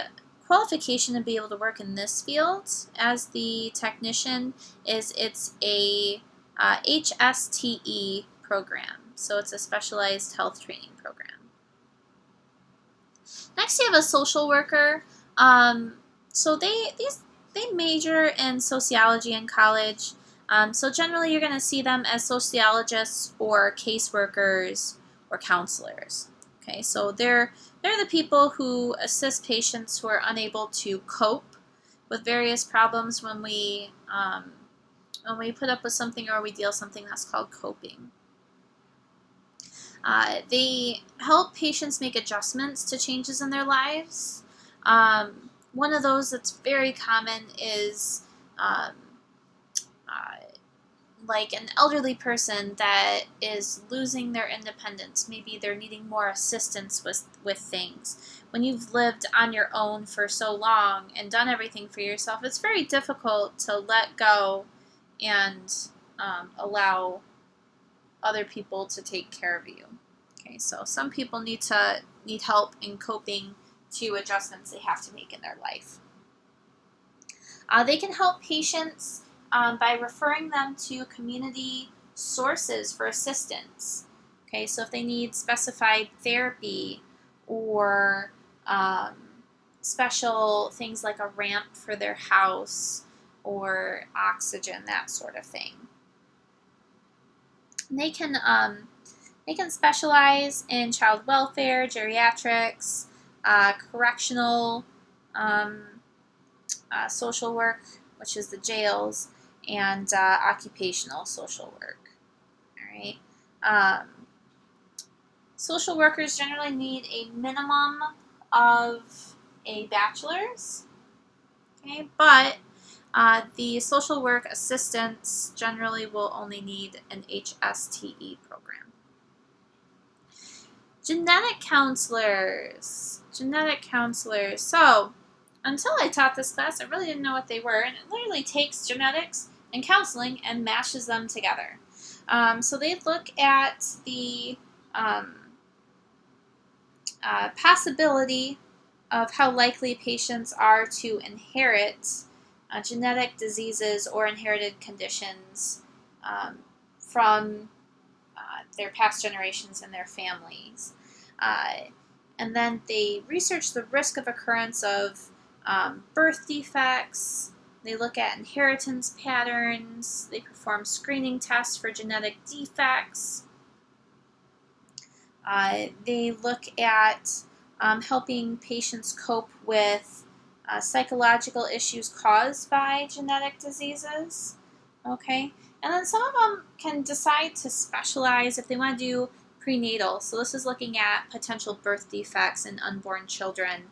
qualification to be able to work in this field as the technician is it's a HSTE program. So it's a specialized health training program. Next, you have a social worker. So they major in sociology in college. So generally, you're going to see them as sociologists or caseworkers or counselors. Okay, so they're the people who assist patients who are unable to cope with various problems when we put up with something or we deal with something. That's called coping. They help patients make adjustments to changes in their lives. One of those that's very common is um, uh, like an elderly person that is losing their independence. Maybe they're needing more assistance with things. When you've lived on your own for so long and done everything for yourself, it's very difficult to let go and allow other people to take care of you. Okay, so some people need help in coping to adjustments they have to make in their life. They can help patients by referring them to community sources for assistance. Okay, so if they need specified therapy or special things like a ramp for their house or oxygen, that sort of thing. And they can specialize in child welfare, geriatrics, correctional social work, which is the jails, and occupational social work. All right. Social workers generally need a minimum of a bachelor's. Okay, but the social work assistants generally will only need an HSTE program. Genetic counselors. Genetic counselors. So, until I taught this class, I really didn't know what they were, and it literally takes genetics and counseling and mashes them together. So they look at the possibility of how likely patients are to inherit genetic diseases or inherited conditions from their past generations and their families. And then they research the risk of occurrence of birth defects. They look at inheritance patterns. They perform screening tests for genetic defects. They look at helping patients cope with psychological issues caused by genetic diseases. Okay, and then some of them can decide to specialize if they want to do prenatal. So this is looking at potential birth defects in unborn children.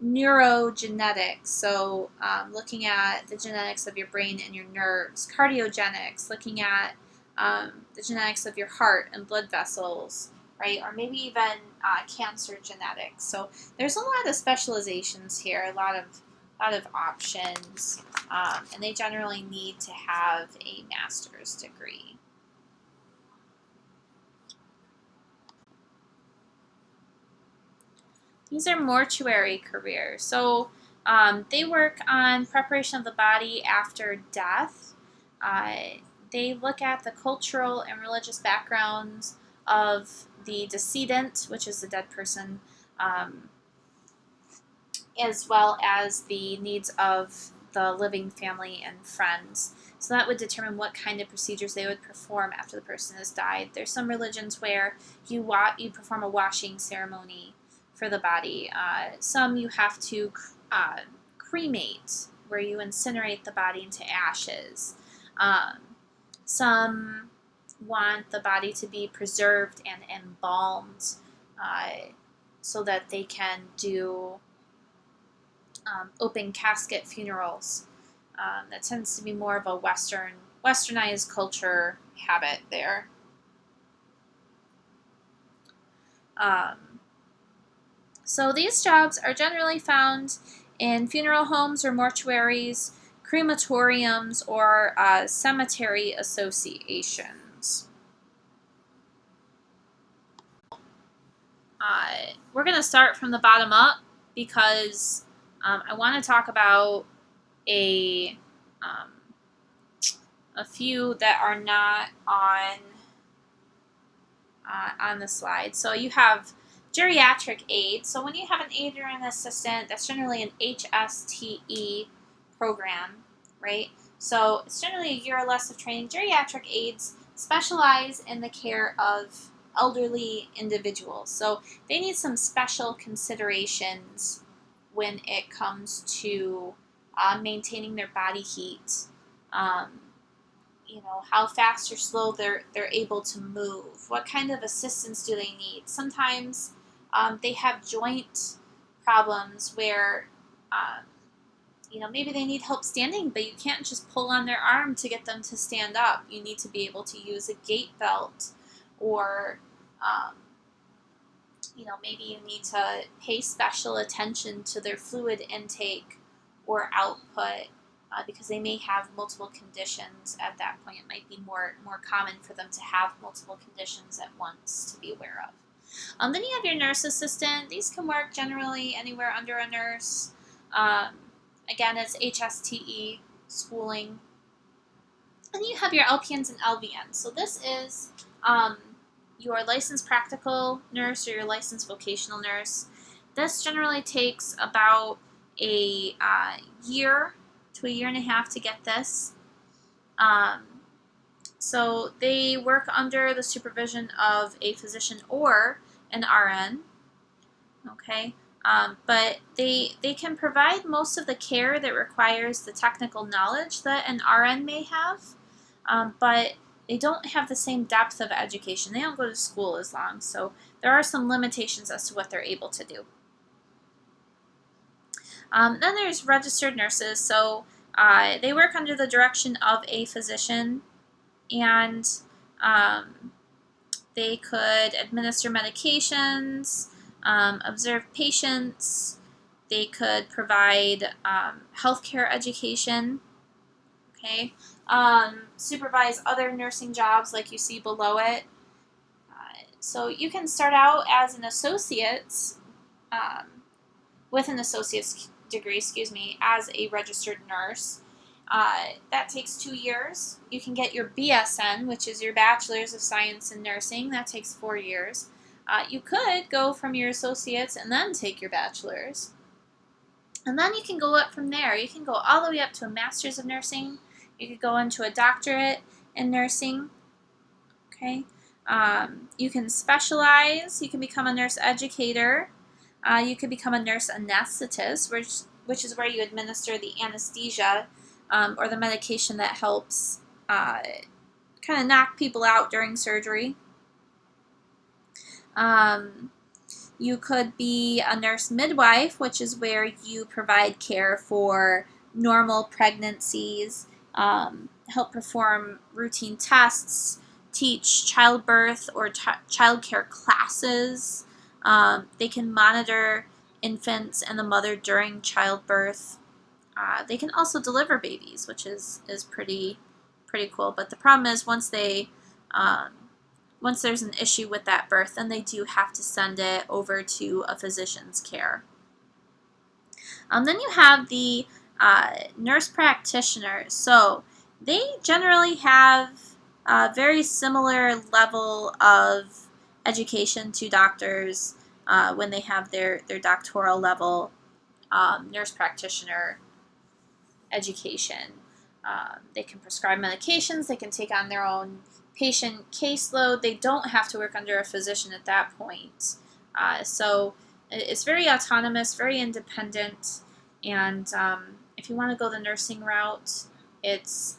Neurogenetics, so looking at the genetics of your brain and your nerves. Cardiogenics, looking at the genetics of your heart and blood vessels, right? Or maybe even cancer genetics. So there's a lot of specializations here, a lot of options, and they generally need to have a master's degree. These are mortuary careers. So they work on preparation of the body after death. They look at the cultural and religious backgrounds of the decedent, which is the dead person, as well as the needs of the living family and friends. So that would determine what kind of procedures they would perform after the person has died. There's some religions where you perform a washing ceremony for the body. Some you have to cremate, where you incinerate the body into ashes. Some want the body to be preserved and embalmed so that they can do open casket funerals. That tends to be more of a westernized culture habit there. So these jobs are generally found in funeral homes or mortuaries, crematoriums, or cemetery associations. We're going to start from the bottom up because I want to talk about a few that are not on the slide. So you have geriatric aid. So when you have an aide or an assistant, that's generally an HSTE program, right? So it's generally a year or less of training. Geriatric aides specialize in the care of elderly individuals. So they need some special considerations when it comes to maintaining their body heat. Um, how fast or slow they're able to move. What kind of assistance do they need? Sometimes they have joint problems where maybe they need help standing, but you can't just pull on their arm to get them to stand up. You need to be able to use a gait belt, or maybe you need to pay special attention to their fluid intake or output, because they may have multiple conditions at that point. It might be more common for them to have multiple conditions at once to be aware of. Then you have your nurse assistant. These can work generally anywhere under a nurse. Again, it's HSTE schooling. And then you have your LPNs and LVNs. So this is your licensed practical nurse or your licensed vocational nurse. This generally takes about a year to a year and a half to get this. So they work under the supervision of a physician or an RN. Okay. But they can provide most of the care that requires the technical knowledge that an RN may have, but they don't have the same depth of education. They don't go to school as long, so there are some limitations as to what they're able to do. Then there's registered nurses, so they work under the direction of a physician, and they could administer medications, observe patients. They could provide healthcare education, okay? Supervise other nursing jobs like you see below it. So you can start out as an associate's, with an associate's degree, as a registered nurse. That takes 2 years. You can get your BSN, which is your Bachelor's of Science in Nursing. That takes 4 years. You could go from your associates and then take your bachelor's. And then you can go up from there. You can go all the way up to a Master's of Nursing. You could go into a doctorate in nursing. Okay. You can specialize. You can become a nurse educator. You could become a nurse anesthetist, which is where you administer the anesthesia or the medication that helps kind of knock people out during surgery. You could be a nurse midwife, which is where you provide care for normal pregnancies, help perform routine tests, teach childbirth or childcare classes. They can monitor infants and the mother during childbirth. They can also deliver babies, which is pretty cool. But the problem is once there's an issue with that birth, then they do have to send it over to a physician's care. Then you have the nurse practitioners. So they generally have a very similar level of education to doctors when they have their doctoral level nurse practitioner education. They can prescribe medications. They can take on their own patient caseload. They don't have to work under a physician at that point. So it's very autonomous, very independent, and if you want to go the nursing route, it's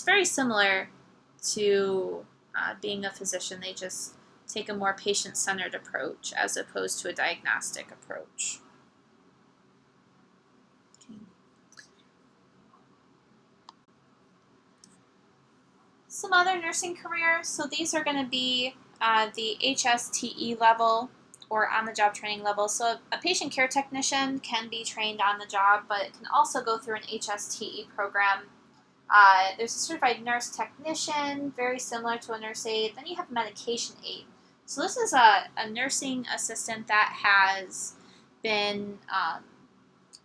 very similar to being a physician. They just take a more patient-centered approach as opposed to a diagnostic approach. Some other nursing careers, so these are going to be the HSTE level or on-the-job training level. So a patient care technician can be trained on the job, but it can also go through an HSTE program. There's a certified nurse technician, very similar to a nurse aide. Then you have medication aide. So this is a nursing assistant that has been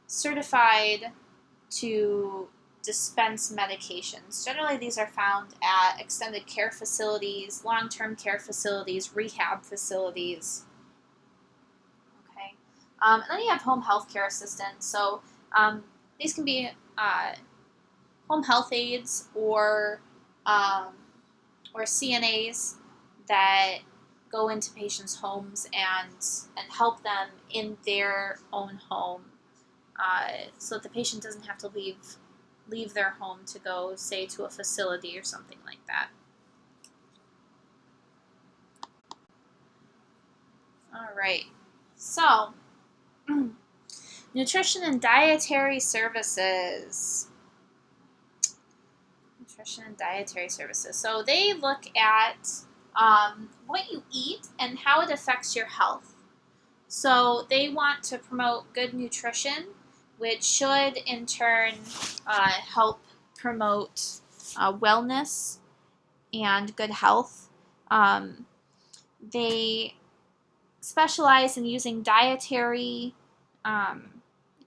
certified to dispense medications. Generally, these are found at extended care facilities, long-term care facilities, rehab facilities. Okay. And then you have home health care assistants. So these can be home health aides or um, or CNAs that go into patients' homes and help them in their own home, so that the patient doesn't have to leave their home to go, say, to a facility or something like that. All right. So, nutrition and dietary services. Nutrition and dietary services. So they look at what you eat and how it affects your health. So they want to promote good nutrition, which should in turn help promote wellness and good health. Um, they specialize in using dietary um,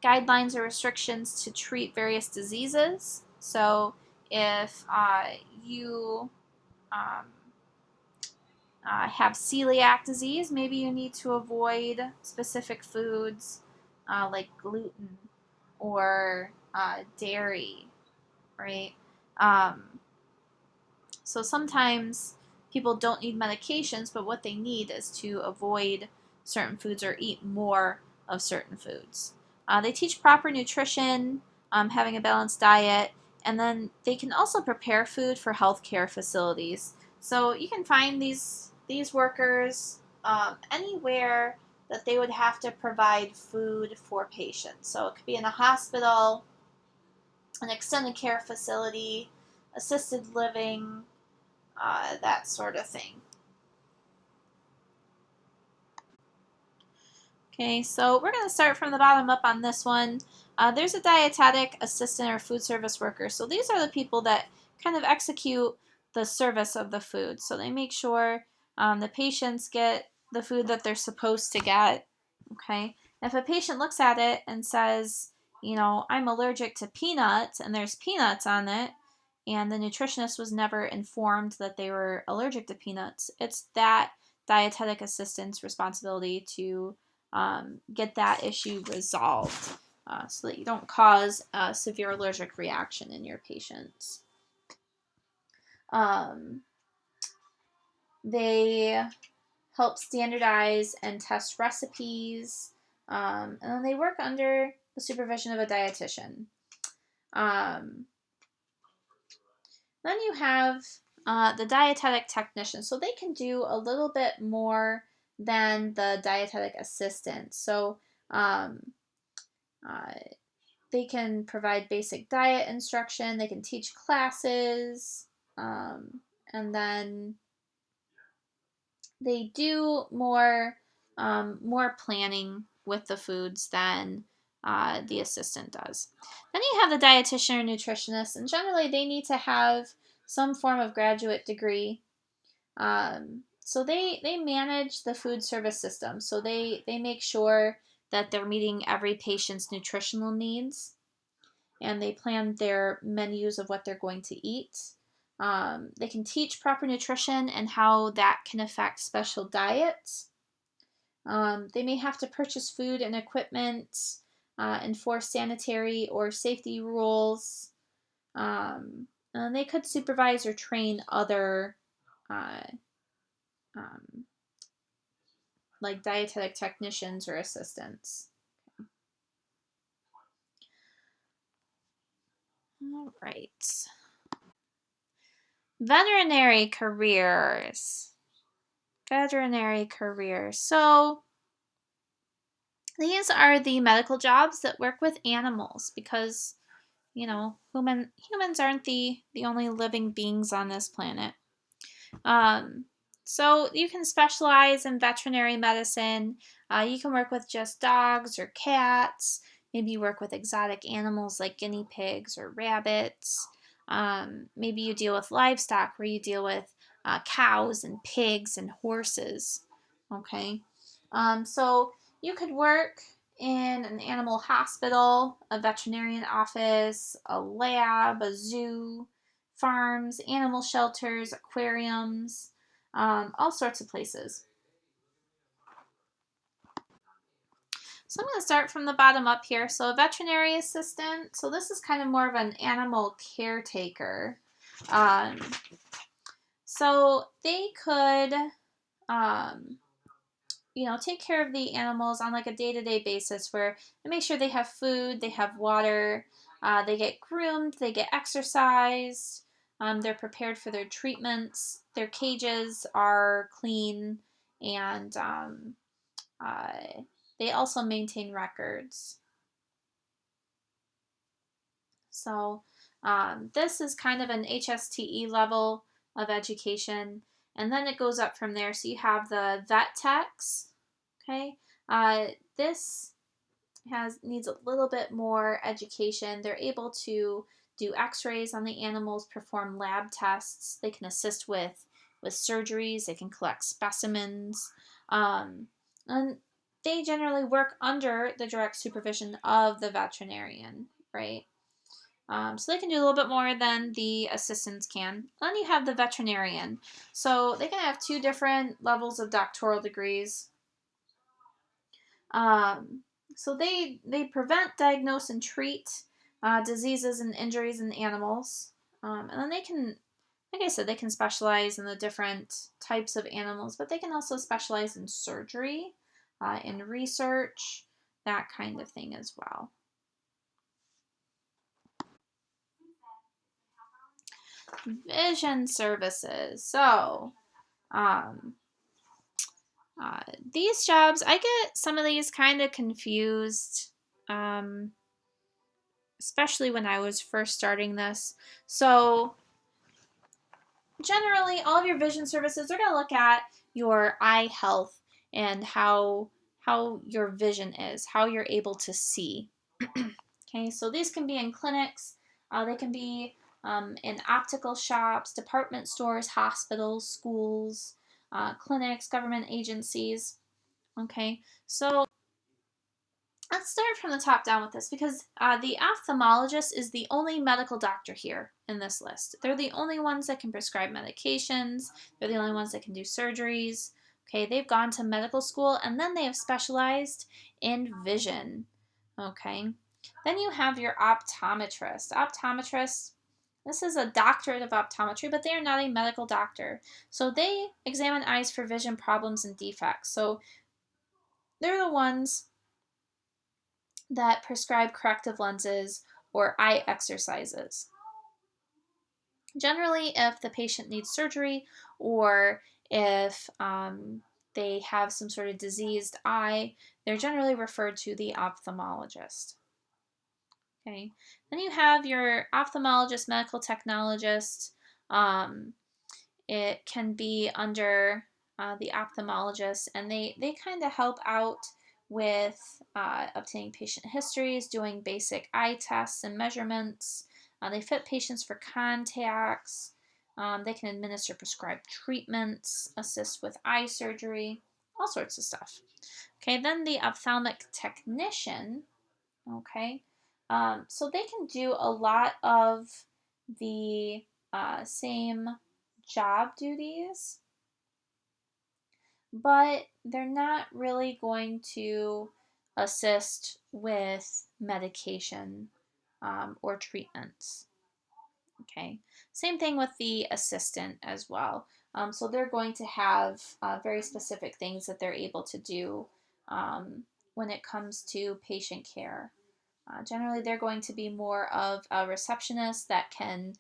guidelines or restrictions to treat various diseases. So if you um, have celiac disease, maybe you need to avoid specific foods like gluten or dairy, right? Um, so sometimes people don't need medications, but what they need is to avoid certain foods or eat more of certain foods. They teach proper nutrition, having a balanced diet, and then they can also prepare food for healthcare facilities. So you can find these workers anywhere that they would have to provide food for patients. So it could be in a hospital, an extended care facility, assisted living, that sort of thing. Okay, so we're going to start from the bottom up on this one. There's a dietetic assistant or food service worker. So these are the people that kind of execute the service of the food. So they make sure the patients get the food that they're supposed to get. Okay, if a patient looks at it and says, I'm allergic to peanuts and there's peanuts on it, and the nutritionist was never informed that they were allergic to peanuts, it's that dietetic assistant's responsibility to get that issue resolved so that you don't cause a severe allergic reaction in your patients. They help standardize and test recipes, and then they work under the supervision of a dietitian. Um, then you have the dietetic technician. So they can do a little bit more than the dietetic assistant. So um, uh, they can provide basic diet instruction, they can teach classes, and then they do more planning with the foods than the assistant does. Then you have the dietitian or nutritionist, and generally they need to have some form of graduate degree. So they manage the food service system. So they make sure that they're meeting every patient's nutritional needs, and they plan their menus of what they're going to eat. They can teach proper nutrition and how that can affect special diets. They may have to purchase food and equipment, enforce sanitary or safety rules. And they could supervise or train other, uh, um, like dietetic technicians or assistants. All right. Veterinary careers. Veterinary careers. So these are the medical jobs that work with animals because, humans aren't the only living beings on this planet. Um, so you can specialize in veterinary medicine. You can work with just dogs or cats. Maybe you work with exotic animals like guinea pigs or rabbits. Maybe you deal with livestock where you deal with cows and pigs and horses. Okay. So you could work in an animal hospital, a veterinarian office, a lab, a zoo, farms, animal shelters, aquariums, all sorts of places. So I'm going to start from the bottom up here. So a veterinary assistant. So this is kind of more of an animal caretaker. Um, so they could, take care of the animals on like a day-to-day basis where they make sure they have food, they have water, they get groomed, they get exercised, they're prepared for their treatments, their cages are clean, and they also maintain records. So this is kind of an HSTE level of education, and then it goes up from there. So you have the vet techs. Okay, this needs a little bit more education. They're able to do X-rays on the animals, perform lab tests. They can assist with surgeries. They can collect specimens, and they generally work under the direct supervision of the veterinarian, right? So they can do a little bit more than the assistants can. Then you have the veterinarian. So they can have two different levels of doctoral degrees. Um, so they prevent, diagnose, and treat diseases and injuries in animals. And then they can, like I said, they can specialize in the different types of animals, but they can also specialize in surgery, in research, that kind of thing as well. Vision services. So, um, these jobs, I get some of these kind of confused, um, especially when I was first starting this. So, generally, all of your vision services are going to look at your eye health and how your vision is, how you're able to see. Okay, so these can be in clinics, they can be in optical shops, department stores, hospitals, schools, clinics, government agencies. Okay, so let's start from the top down with this because the ophthalmologist is the only medical doctor here in this list. They're the only ones that can prescribe medications, they're the only ones that can do surgeries. Okay, they've gone to medical school and then they have specialized in vision. Okay, then you have your optometrist. Optometrist, this is a doctorate of optometry, but they are not a medical doctor. So they examine eyes for vision problems and defects. So they're the ones that prescribe corrective lenses or eye exercises. Generally, if the patient needs surgery or if they have some sort of diseased eye, they're generally referred to the ophthalmologist. Okay, then you have your ophthalmologist, medical technologist. Um, it can be under the ophthalmologist, and they kind of help out with obtaining patient histories, doing basic eye tests and measurements. They fit patients for contacts. They can administer prescribed treatments, assist with eye surgery, all sorts of stuff. Okay, then the ophthalmic technician. Okay, so they can do a lot of the same job duties, but they're not really going to assist with medication or treatments. Okay, same thing with the assistant as well. So they're going to have very specific things that they're able to do when it comes to patient care. Generally, they're going to be more of a receptionist that can,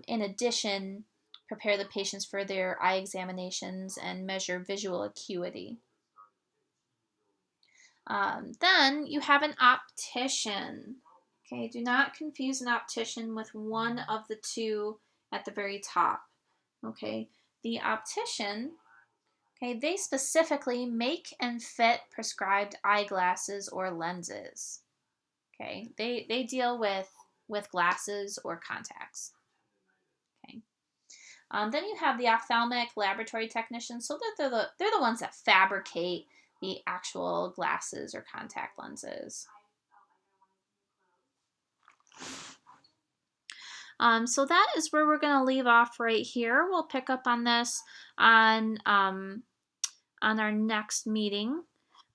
in addition, prepare the patients for their eye examinations and measure visual acuity. Then you have an optician. Okay, do not confuse an optician with one of the two at the very top. Okay, the optician, okay, they specifically make and fit prescribed eyeglasses or lenses. Okay, they deal with glasses or contacts. Okay, then you have the ophthalmic laboratory technicians. So they're the ones that fabricate the actual glasses or contact lenses. So that is where we're going to leave off right here. We'll pick up on this on our next meeting.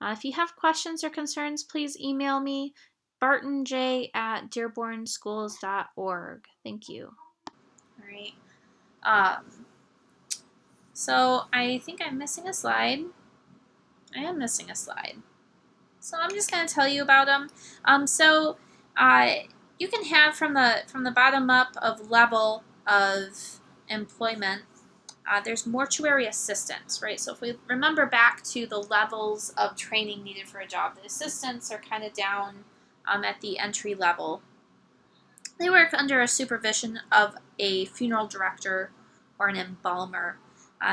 If you have questions or concerns, please email me, bartonj@dearbornschools.org. Thank you. All right. Um, so I think I'm missing a slide. I am missing a slide. So I'm just going to tell you about them. You can have from the bottom up of level of employment. There's mortuary assistants, right? So if we remember back to the levels of training needed for a job, the assistants are kind of down at the entry level. They work under a supervision of a funeral director or an embalmer.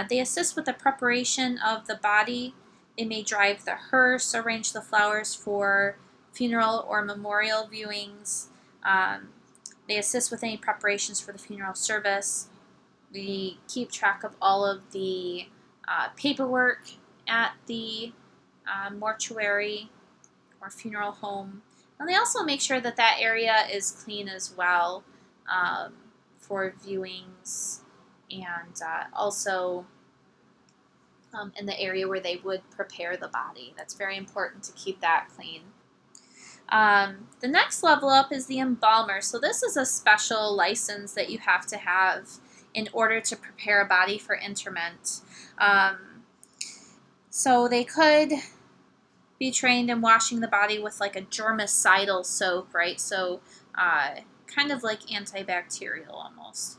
They assist with the preparation of the body. They may drive the hearse, arrange the flowers for funeral or memorial viewings. They assist with any preparations for the funeral service. We keep track of all of the paperwork at the mortuary or funeral home. And they also make sure that that area is clean as well for viewings, and also in the area where they would prepare the body. That's very important to keep that clean. The next level up is the embalmer. So this is a special license that you have to have in order to prepare a body for interment. So they could be trained in washing the body with like a germicidal soap, right? So kind of like antibacterial almost.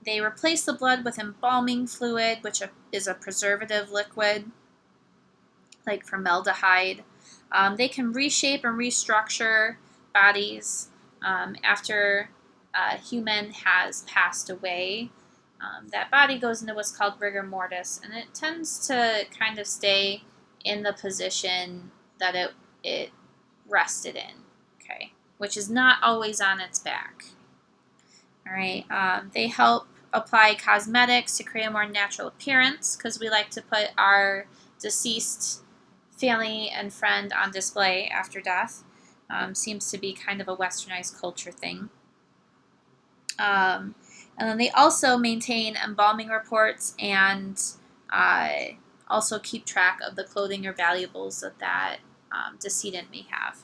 They replace the blood with embalming fluid, which is a preservative liquid, like formaldehyde. They can reshape and restructure bodies after a human has passed away. That body goes into what's called rigor mortis, and it tends to kind of stay in the position that it rested in, okay, which is not always on its back. All right, they help apply cosmetics to create a more natural appearance, because we like to put our deceased family and friend on display after death. Seems to be kind of a westernized culture thing. And then they also maintain embalming reports and also keep track of the clothing or valuables that decedent may have.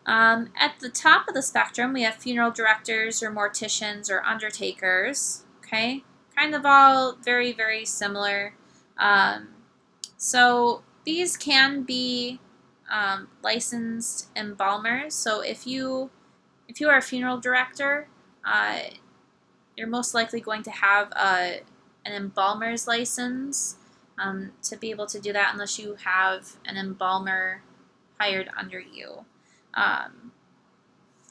At the top of the spectrum, we have funeral directors or morticians or undertakers. Okay, kind of all very, very similar. So these can be licensed embalmers. So if you are a funeral director, you're most likely going to have an embalmer's license to be able to do that, unless you have an embalmer hired under you.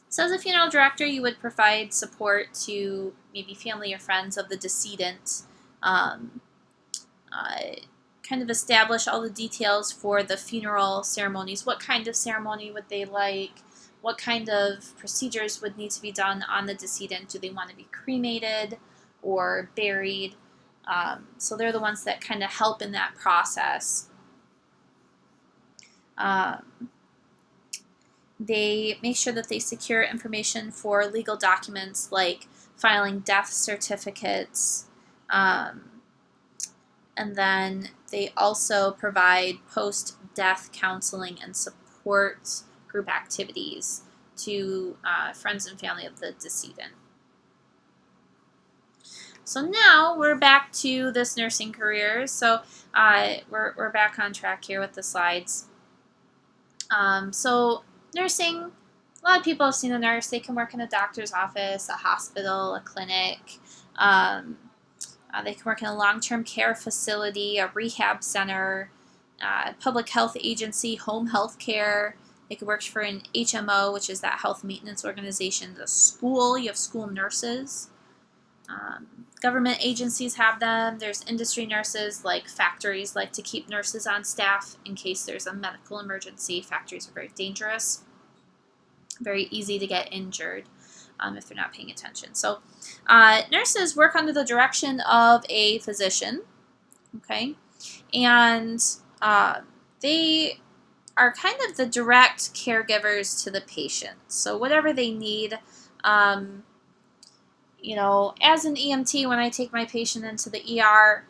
So as a funeral director, you would provide support to maybe family or friends of the decedent, kind of establish all the details for the funeral ceremonies. What kind of ceremony would they like? What kind of procedures would need to be done on the decedent? Do they want to be cremated or buried? So they're the ones that kind of help in that process. They make sure that they secure information for legal documents like filing death certificates. And then they also provide post-death counseling and support group activities to friends and family of the decedent. So now we're back to this nursing career. So we're back on track here with the slides. So nursing, a lot of people have seen a nurse. They can work in a doctor's office, a hospital, a clinic. They can work in a long-term care facility, a rehab center, public health agency, home health care. They could work for an HMO, which is that health maintenance organization. The school, you have school nurses. Government agencies have them. There's industry nurses, like factories like to keep nurses on staff in case there's a medical emergency. Factories are very dangerous, very easy to get injured if they're not paying attention. So nurses work under the direction of a physician, okay, and they are kind of the direct caregivers to the patient. So whatever they need, as an EMT, when I take my patient into the ER,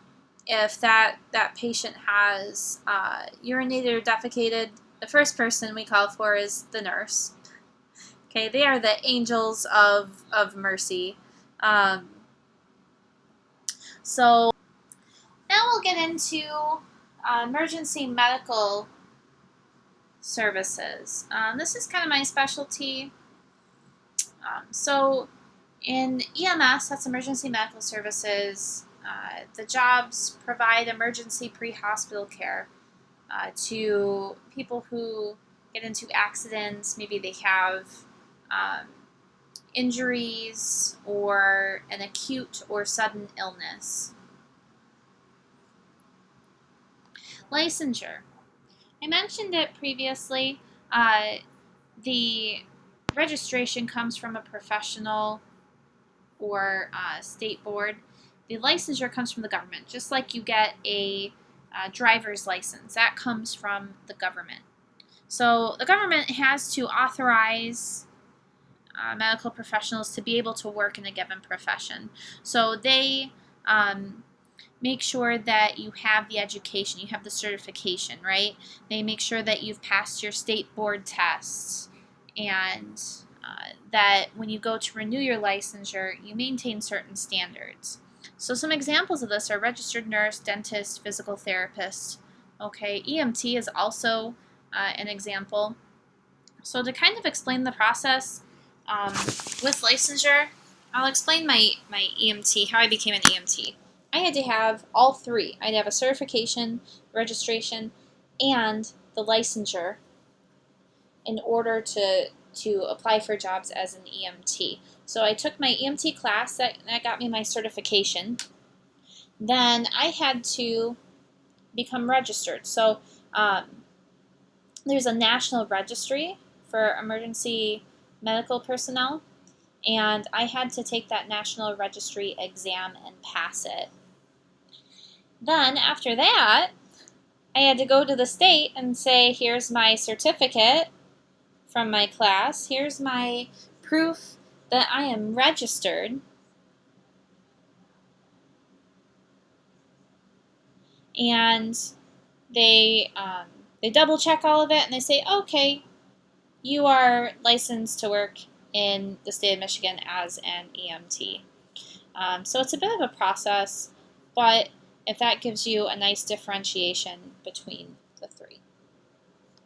if that patient has urinated or defecated, the first person we call for is the nurse. Okay, they are the angels of mercy. So now we'll get into emergency medical services. This is kind of my specialty. So in EMS, that's emergency medical services, the jobs provide emergency pre-hospital care to people who get into accidents. Maybe they have um, injuries or an acute or sudden illness. Licensure. I mentioned it previously. The registration comes from a professional or state board. The licensure comes from the government, just like you get a driver's license. That comes from the government. So the government has to authorize medical professionals to be able to work in a given profession. So they make sure that you have the education, you have the certification, right? They make sure that you've passed your state board tests and that when you go to renew your licensure, you maintain certain standards. So some examples of this are registered nurse, dentist, physical therapist. Okay, EMT is also an example. So to kind of explain the process with licensure, I'll explain my EMT, how I became an EMT. I had to have all three. I had to have a certification, registration, and the licensure in order to apply for jobs as an EMT. So I took my EMT class, that got me my certification. Then I had to become registered. So there's a national registry for emergency medical personnel, and I had to take that national registry exam and pass it. Then after that, I had to go to the state and say, here's my certificate from my class, here's my proof that I am registered, and they double check all of it and they say, okay, you are licensed to work in the state of Michigan as an EMT. So it's a bit of a process, but if that gives you a nice differentiation between the three.